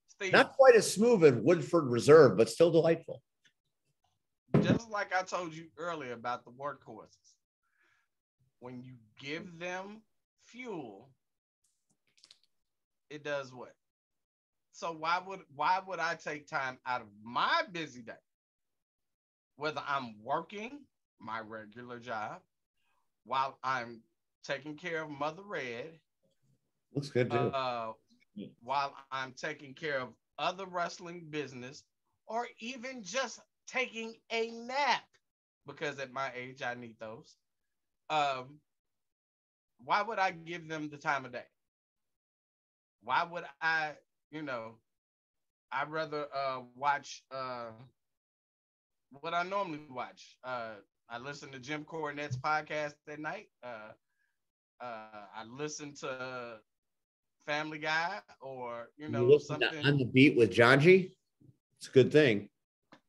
Steve, not quite as smooth as Woodford Reserve, but still delightful. Just like I told you earlier about the workhorses, when you give them fuel, it does what? So why would I take time out of my busy day, whether I'm working my regular job, while I'm taking care of Mother Red, looks good too, while I'm taking care of other wrestling business, or even just taking a nap, because at my age I need those. Why would I give them the time of day? Why would I, I'd rather watch what I normally watch. I listen to Jim Cornette's podcast at night. I listen to Family Guy, or something on the beat with Janji. It's a good thing.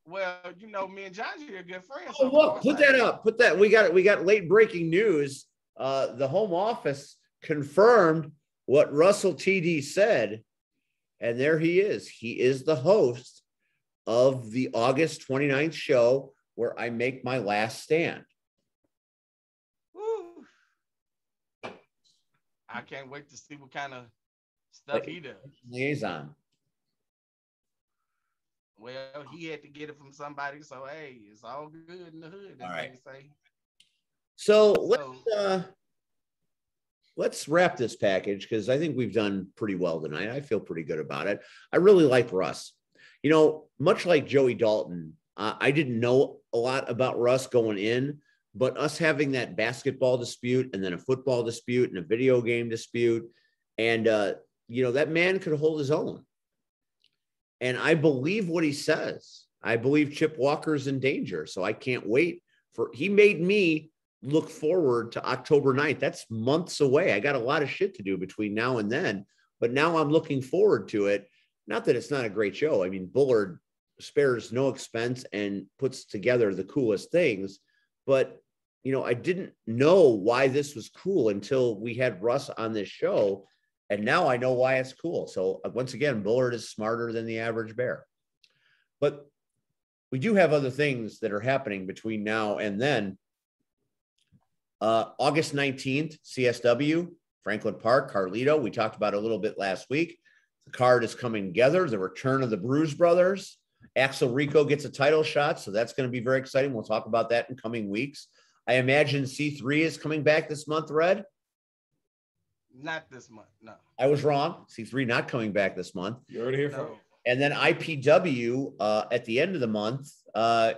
Well, me and Janji are good friends. Oh, look, put that up. Put that. We got late breaking news. The home office confirmed what Russell TD said, and there he is. He is the host of the August 29th show where I make my last stand. Woo. I can't wait to see what kind of stuff he does. Liaison. Well, he had to get it from somebody, so hey, it's all good in the hood. All right. They say. So let's wrap this package, because I think we've done pretty well tonight. I feel pretty good about it. I really like Russ. Much like Joey Dalton, I didn't know a lot about Russ going in, but us having that basketball dispute and then a football dispute and a video game dispute, and that man could hold his own. And I believe what he says. I believe Chip Walker's in danger. So I can't wait he made me look forward to October 9th. That's months away. I got a lot of shit to do between now and then, but now I'm looking forward to it. Not that it's not a great show. I mean, Bullard spares no expense and puts together the coolest things. But, you know, I didn't know why this was cool until we had Russ on this show. And now I know why it's cool. So once again, Bullard is smarter than the average bear. But we do have other things that are happening between now and then. August 19th, CSW, Franklin Park, Carlito. We talked about it a little bit last week. The card is coming together. The return of the Bruise Brothers. Axel Rico gets a title shot, so that's going to be very exciting. We'll talk about that in coming weeks. I imagine C3 is coming back this month, Red? Not this month, no. I was wrong. C3 not coming back this month. You already here for it. And then IPW at the end of the month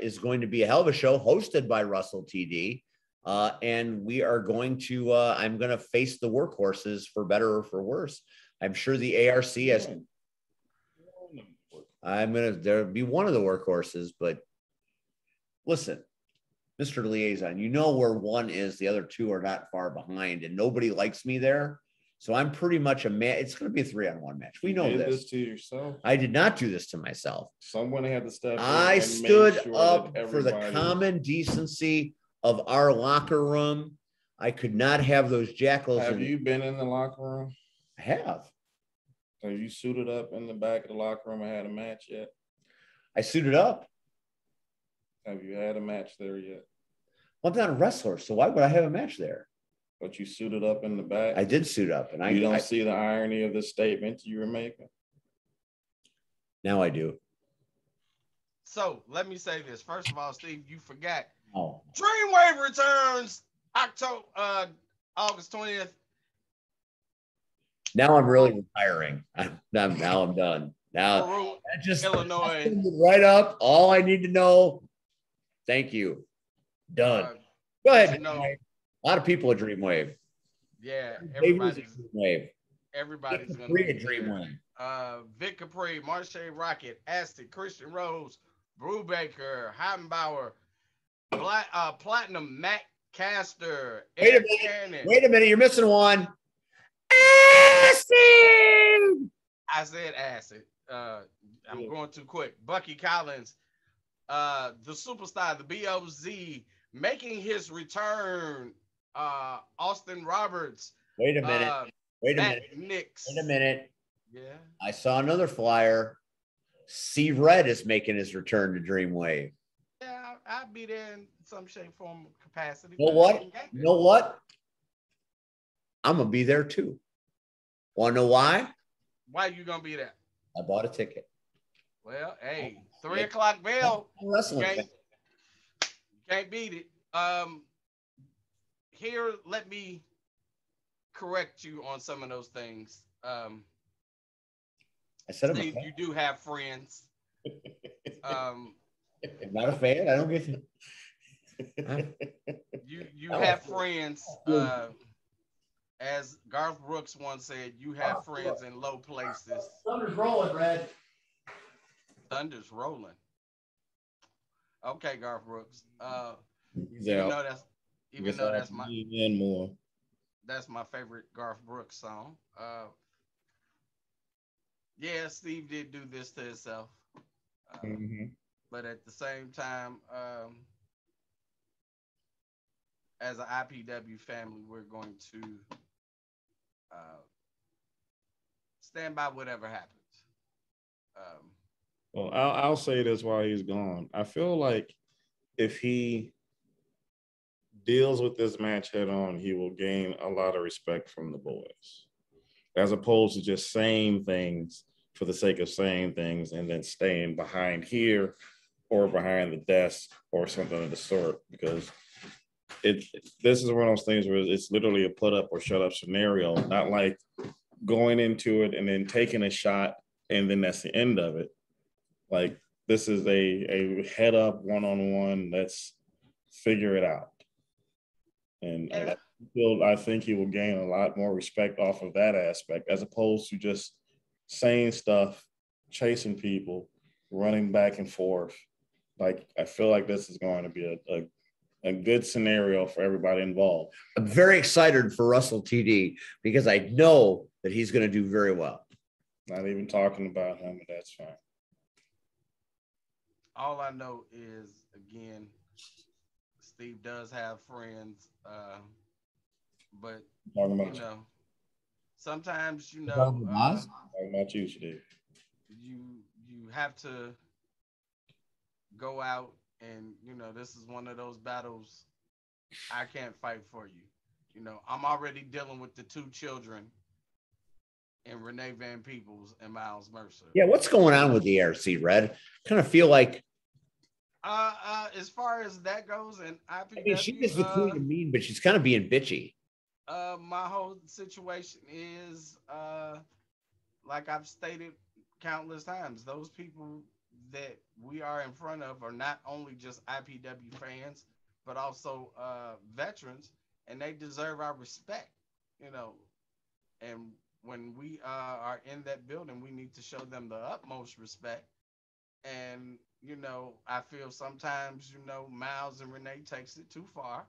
is going to be a hell of a show hosted by Russell TD. And we are going to, I'm going to face the workhorses for better or for worse. I'm sure the ARC has, there'll be one of the workhorses, but listen, Mr. Liaison, you know where one is, the other two are not far behind, and nobody likes me there. So I'm pretty much a man. It's going to be a 3-on-1 match. We know you did this to yourself. I did not do this to myself. Someone had to step in. I and stood make sure up that for the common decency of our locker room. I could not have those jackals. Have you been in the locker room? I have. Have you suited up in the back of the locker room and had a match yet? I suited up. Have you had a match there yet? Well, I'm not a wrestler, so why would I have a match there? But you suited up in the back? I did suit up. And you don't see the irony of the statement you were making? Now I do. So let me say this. First of all, Steve, you forgot. Oh. Dreamwave returns August 20th. Now I'm really retiring. Now I'm done. Now Peru, I just Illinois. Right up. All I need to know. Thank you. Done. Go ahead. You know, a lot of people at Dreamwave. Yeah, everybody's Dreamwave. Everybody's going to be Dreamwave. Vic Capri, Marche Rocket, Asti, Christian Rose, Brubaker, Heidenbauer, Platinum, Matt Caster. Wait a minute. You're missing one. Acid. I said acid. I'm going too quick. Bucky Collins, the superstar, the BOZ, making his return. Austin Roberts. Wait a minute. Nix. Wait a minute. Yeah. I saw another flyer. C Red is making his return to Dreamwave. Yeah, I'll be there in some shape, form, capacity. You know what? I'm gonna be there too. Want to know why? Why you gonna be there? I bought a ticket. Well, hey, 3 o'clock bell. Wrestling. You can't beat it. Here, let me correct you on some of those things. I said Steve, you do have friends. I'm not a fan. I don't get you have friends. As Garth Brooks once said, you have friends in low places. Thunder's rolling, Red. Thunder's rolling. Okay, Garth Brooks. He's even out. though that's my favorite Garth Brooks song. Yeah, Steve did do this to himself. But at the same time, as an IPW family, we're going to stand by whatever happens. Well, I'll say this while he's gone. I feel like if he deals with this match head on, he will gain a lot of respect from the boys, as opposed to just saying things for the sake of saying things and then staying behind here or behind the desk or something of the sort, because this is one of those things where it's literally a put up or shut up scenario, not like going into it and then taking a shot and then that's the end of it. Like, this is a head up one-on-one. Let's figure it out. And I think he will gain a lot more respect off of that aspect, as opposed to just saying stuff, chasing people, running back and forth. Like, I feel like this is going to be a good scenario for everybody involved. I'm very excited for Russell TD because I know that he's going to do very well. Not even talking about him, but that's fine. all I know is, again, Steve does have friends, but Talking you about you. know, sometimes Talking about Boz? Talking about you, Steve. you you have to go out, and this is one of those battles I can't fight for you. I'm already dealing with the two children and Renee Van Peebles and Miles Mercer. Yeah, what's going on with the ARC, Red? Kind of feel like as far as that goes, and IPW, I mean, she is the queen of mean, but she's kind of being bitchy. My whole situation is like I've stated countless times, those people that we are in front of are not only just IPW fans, but also veterans, and they deserve our respect, and when we are in that building, we need to show them the utmost respect. And I feel sometimes Miles and Renee takes it too far.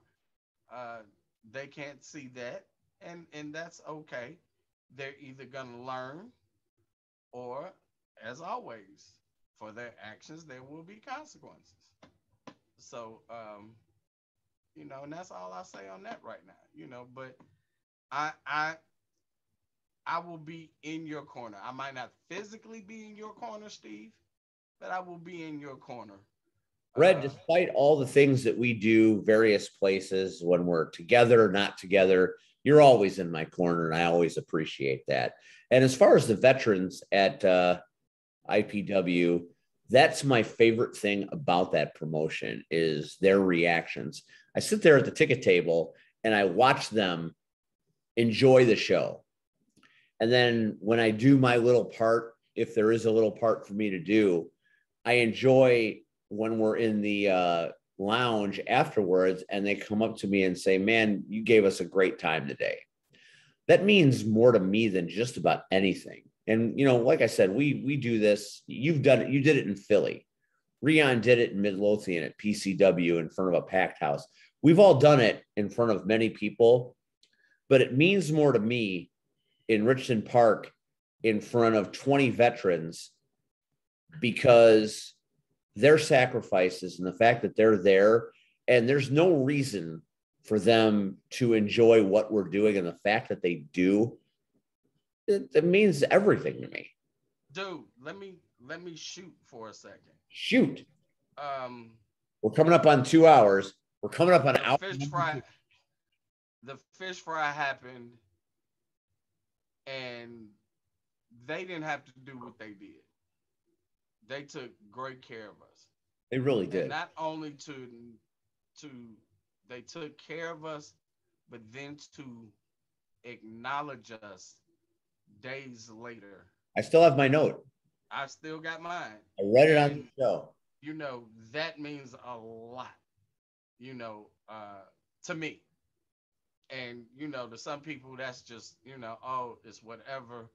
They can't see that, and that's okay. They're either gonna learn, or, as always, for their actions there will be consequences. So and that's all I say on that right now. But I I I will be in your corner. I might not physically be in your corner, Steve, but I will be in your corner. Red, despite all the things that we do, various places, when we're together or not together, you're always in my corner, and I always appreciate that. And as far as the veterans at IPW, that's my favorite thing about that promotion is their reactions. I sit there at the ticket table and I watch them enjoy the show. And then when I do my little part, if there is a little part for me to do, I enjoy when we're in the lounge afterwards and they come up to me and say, man, you gave us a great time today. That means more to me than just about anything. And, like I said, we do this. You've done it. You did it in Philly. Rion did it in Midlothian at PCW in front of a packed house. We've all done it in front of many people, but it means more to me in Richmond Park in front of 20 veterans because their sacrifices and the fact that they're there, and there's no reason for them to enjoy what we're doing, and the fact that they do, it means everything to me. Dude, let me shoot for a second. Shoot. We're coming up on 2 hours. We're coming up on hour. The fish fry happened, and they didn't have to do what they did. They took great care of us. They really did. And not only to they took care of us, but then to acknowledge us days later. I still have my note. I still got mine. I read it on the show. That means a lot, to me. And, to some people, that's just, oh, it's whatever,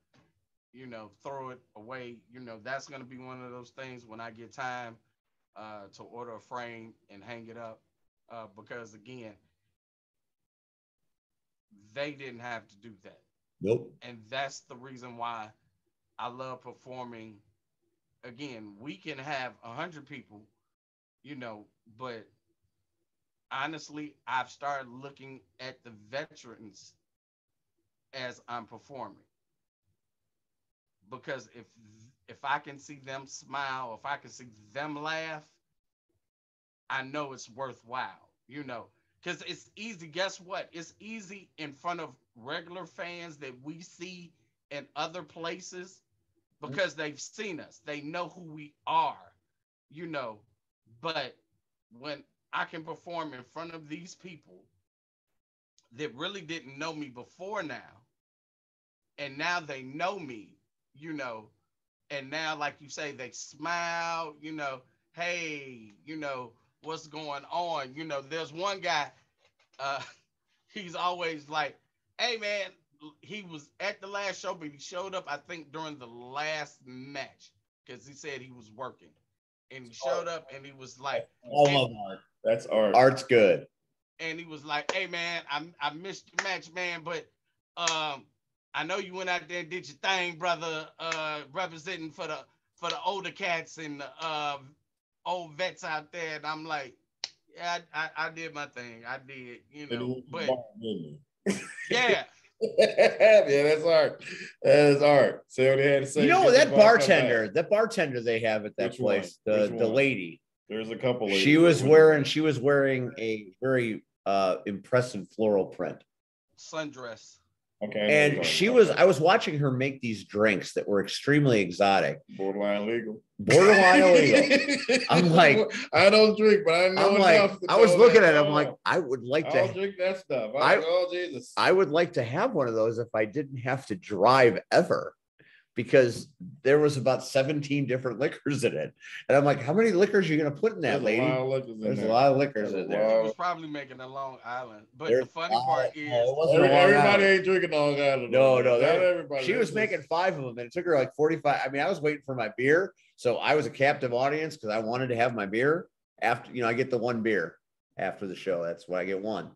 throw it away. That's going to be one of those things when I get time to order a frame and hang it up. Because, again, they didn't have to do that. Nope. And that's the reason why I love performing. Again, we can have 100 people, but honestly, I've started looking at the veterans as I'm performing. Because if I can see them smile, if I can see them laugh, I know it's worthwhile, because it's easy. Guess what? It's easy in front of regular fans that we see in other places because they've seen us. They know who we are, but when I can perform in front of these people that really didn't know me before now, and now they know me, and now, like you say, they smile, hey, what's going on? There's one guy, he's always like, hey, man, he was at the last show, but he showed up, I think, during the last match because he said he was working. And he showed up and he was like, I love art. That's art. Art's good. And he was like, hey, man, I missed your match, man, but I know you went out there and did your thing, brother, representing for the older cats and old vets out there, and I'm like, yeah, I did my thing. I did, you know, but yeah. Yeah, that's art. That is art. Say what they had to say. You know that bartender they have at that place, the lady. There's a couple. She was wearing a very impressive floral print Sundress. Okay. And I was watching her make these drinks that were extremely exotic. Borderline illegal. I'm like, I don't drink, but I know enough. I was looking at it. I'm like, I would like to drink that stuff. Jesus. I would like to have one of those if I didn't have to drive ever, because there was about 17 different liquors in it. And I'm like, how many liquors are you going to put in that, lady? There's a lot of liquors in there. She was probably making a Long Island. But the funny part is everybody ain't drinking Long Island. No, not everybody. She was making 5 of them, and it took her like 45. I mean, I was waiting for my beer. So I was a captive audience because I wanted to have my beer after, I get the one beer after the show. That's why I get one.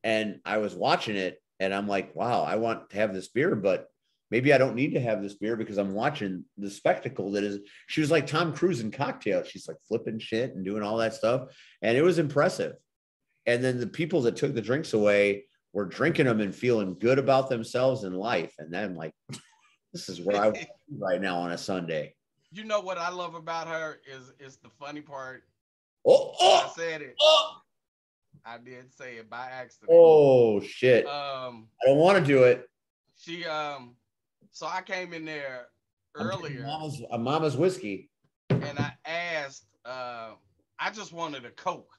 And I was watching it and I'm like, wow, I want to have this beer, but maybe I don't need to have this beer because I'm watching the spectacle that is. She was like Tom Cruise in Cocktail. She's like flipping shit and doing all that stuff. And it was impressive. And then the people that took the drinks away were drinking them and feeling good about themselves in life. And then I'm like, this is where I want to be right now on a Sunday. You know what I love about her is the funny part. I said it. I did say it by accident. Oh shit. I don't want to do it. She so I came in there earlier. Mama's whiskey. And I asked, I just wanted a Coke.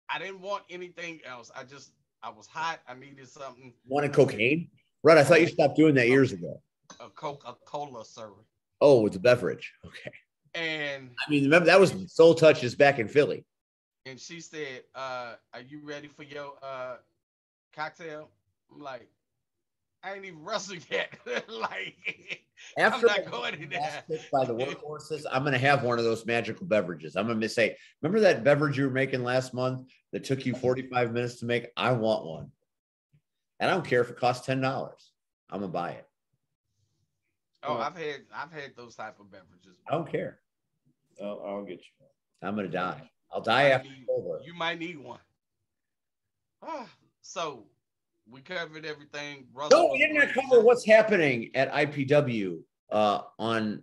I didn't want anything else. I was hot. I needed something. Wanted cocaine? Right. I thought you stopped doing that years ago. A Coca-Cola, sir. Oh, it's a beverage. Okay. And I mean, remember that was Soul Touches back in Philly. And she said, are you ready for your cocktail? I'm like, I ain't even wrestled yet. Like, after I'm not going to that. By the workhorses, I'm going to have one of those magical beverages. I'm going to say, remember that beverage you were making last month that took you 45 minutes to make? I want one. And I don't care if it costs $10. I'm going to buy it. Oh, I've had those type of beverages. I don't care. I'll get you one. I'm going to die. I'll die after over. You might need one. So we covered everything. No, we didn't cover what's happening at IPW. I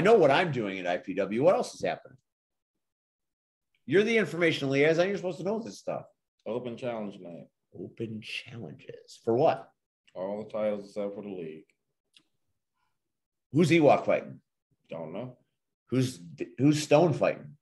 know what I'm doing at IPW. What else is happening? You're the information liaison. You're supposed to know this stuff. Open challenge night. Open challenges for what? All the titles except for the league. Who's Ewok fighting? Don't know. Who's Stone fighting?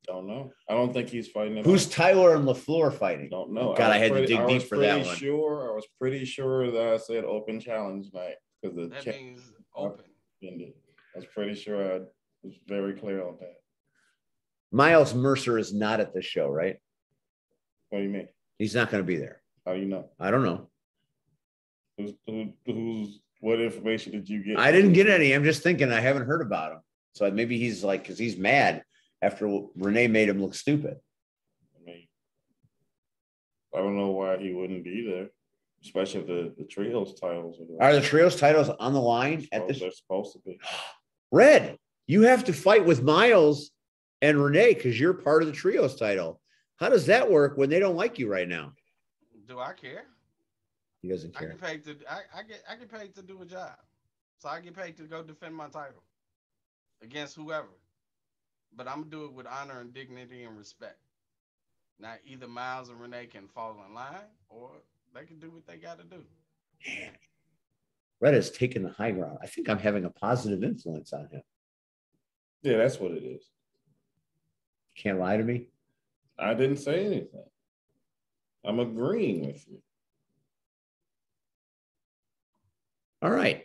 Don't know. I don't think he's fighting. Who's Tyler and LaFleur fighting? Don't know. God, I had to dig deep for that one. I was pretty sure that I said open challenge night because that means open. I was pretty sure I was very clear on that. Miles Mercer is not at this show, right? What do you mean? He's not going to be there. How do you know? I don't know. What information did you get? I didn't get any. I'm just thinking I haven't heard about him. So maybe he's like, because he's mad after Renee made him look stupid. I mean, I don't know why he wouldn't be there, especially if the trios titles are the trios titles on the line at this? They're supposed to be. Red, you have to fight with Miles and Renee because you're part of the trios title. How does that work when they don't like you right now? Do I care? He doesn't care. I get paid to do a job, so I get paid to go defend my title against whoever. But I'm gonna do it with honor and dignity and respect. Now, either Miles and Renee can fall in line, or they can do what they got to do. Man, Red has taken the high ground. I think I'm having a positive influence on him. Yeah, that's what it is. Can't lie to me. I didn't say anything. I'm agreeing with you. All right.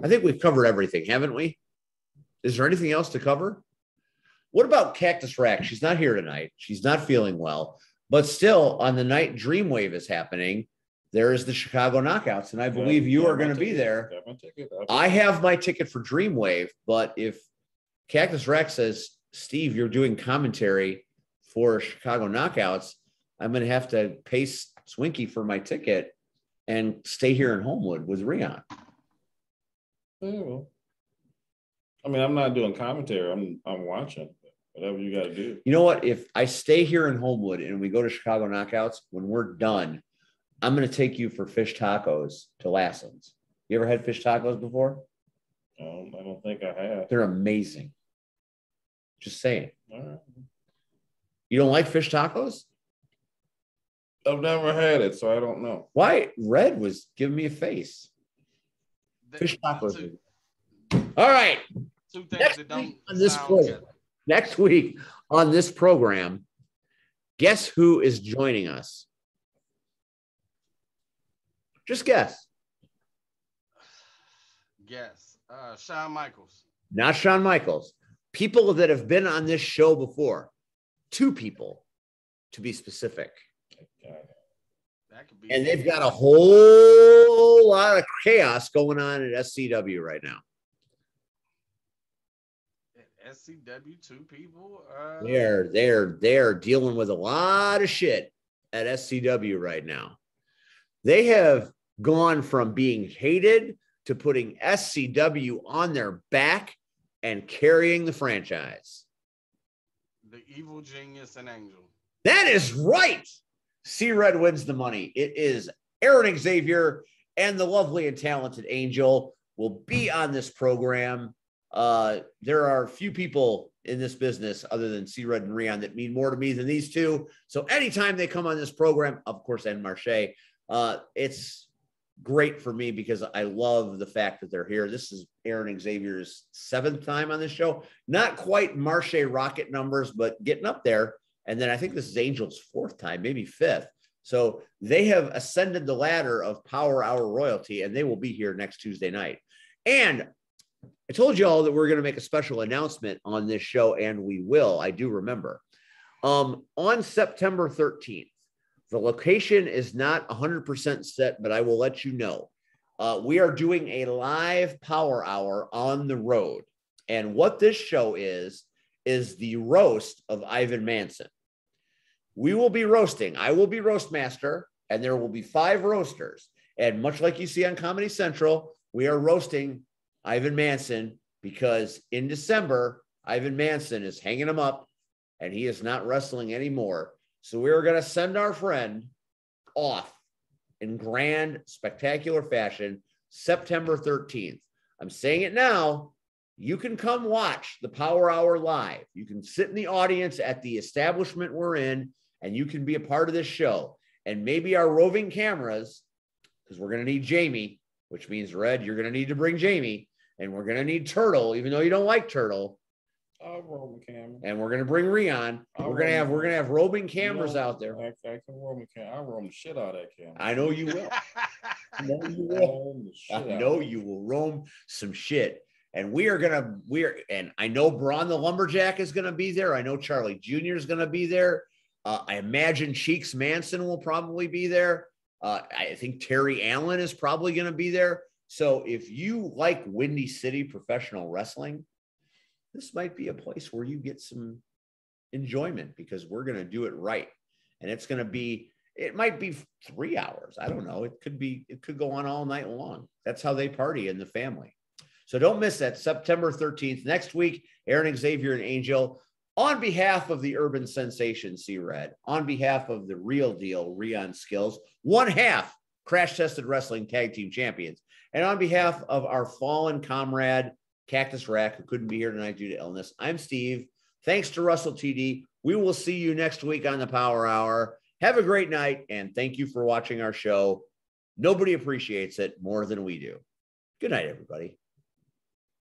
I think we've covered everything, haven't we? Is there anything else to cover? What about Cactus Rack? She's not here tonight. She's not feeling well. But still, on the night Dreamwave is happening, there is the Chicago Knockouts, and I believe you are going to be there. I have my ticket for Dreamwave, but if Cactus Rack says, Steve, you're doing commentary for Chicago Knockouts, I'm going to have to pay Swinky for my ticket and stay here in Homewood with Rion. Yeah, well, I mean, I'm not doing commentary. I'm watching. Whatever you got to do. You know what? If I stay here in Homewood and we go to Chicago Knockouts, when we're done, I'm going to take you for fish tacos to Lassen's. You ever had fish tacos before? I don't think I have. They're amazing. Just saying. All right. You don't like fish tacos? I've never had it, so I don't know. Why? Red was giving me a face. Fish tacos. All right. Two things that don't on this sound program, good. next week on this program, guess who is joining us? Just guess. Yes. Shawn Michaels. Not Shawn Michaels. People that have been on this show before. 2 people, to be specific. That could be. And they've got a whole lot of chaos going on at SCW right now. SCW, 2 people. They're dealing with a lot of shit at SCW right now. They have gone from being hated to putting SCW on their back and carrying the franchise. The evil genius and Angel. That is right. C-Red wins the money. It is Aaron Xavier and the lovely and talented Angel will be on this program. There are few people in this business other than C-Red and Rion that mean more to me than these 2. So anytime they come on this program, of course, and Marche, it's great for me because I love the fact that they're here. This is Aaron Xavier's 7th time on this show. Not quite Marche Rocket numbers, but getting up there. And then I think this is Angel's 4th time, maybe 5th. So they have ascended the ladder of Power Hour royalty, and they will be here next Tuesday night. And I told you all that we're going to make a special announcement on this show, and we will. I do remember. On September 13th, the location is not 100% set, but I will let you know. We are doing a live Power Hour on the road. And what this show is the roast of Ivan Manson. We will be roasting. I will be roast master, and there will be 5 roasters. And much like you see on Comedy Central, we are roasting Ivan Manson because in December, Ivan Manson is hanging him up, and he is not wrestling anymore. So we're going to send our friend off in grand, spectacular fashion, September 13th. I'm saying it now. You can come watch the Power Hour live. You can sit in the audience at the establishment we're in, and you can be a part of this show. And maybe our roving cameras, because we're going to need Jamie, which means Red, you're going to need to bring Jamie, and we're going to need Turtle, even though you don't like Turtle. I'll roam the camera. And we're going to bring Rion. We're going to have roving cameras out there. I can roam the camera. I'll roam the shit out of that camera. I know you will. I know you will. I know you will roam some shit. And and I know Braun the Lumberjack is going to be there. I know Charlie Jr. is going to be there. I imagine Cheeks Manson will probably be there. I think Terry Allen is probably going to be there. So if you like Windy City professional wrestling, this might be a place where you get some enjoyment because we're going to do it right. And it might be 3 hours. I don't know. It could go on all night long. That's how they party in the family. So don't miss that. September 13th. Next week, Aaron Xavier and Angel, on behalf of the Urban Sensation C-Red, on behalf of the Real Deal Rion Skills, 1/2 Crash Tested Wrestling Tag Team Champions, and on behalf of our fallen comrade, Cactus Rack, who couldn't be here tonight due to illness, I'm Steve. Thanks to Russell TD. We will see you next week on the Power Hour. Have a great night, and thank you for watching our show. Nobody appreciates it more than we do. Good night, everybody.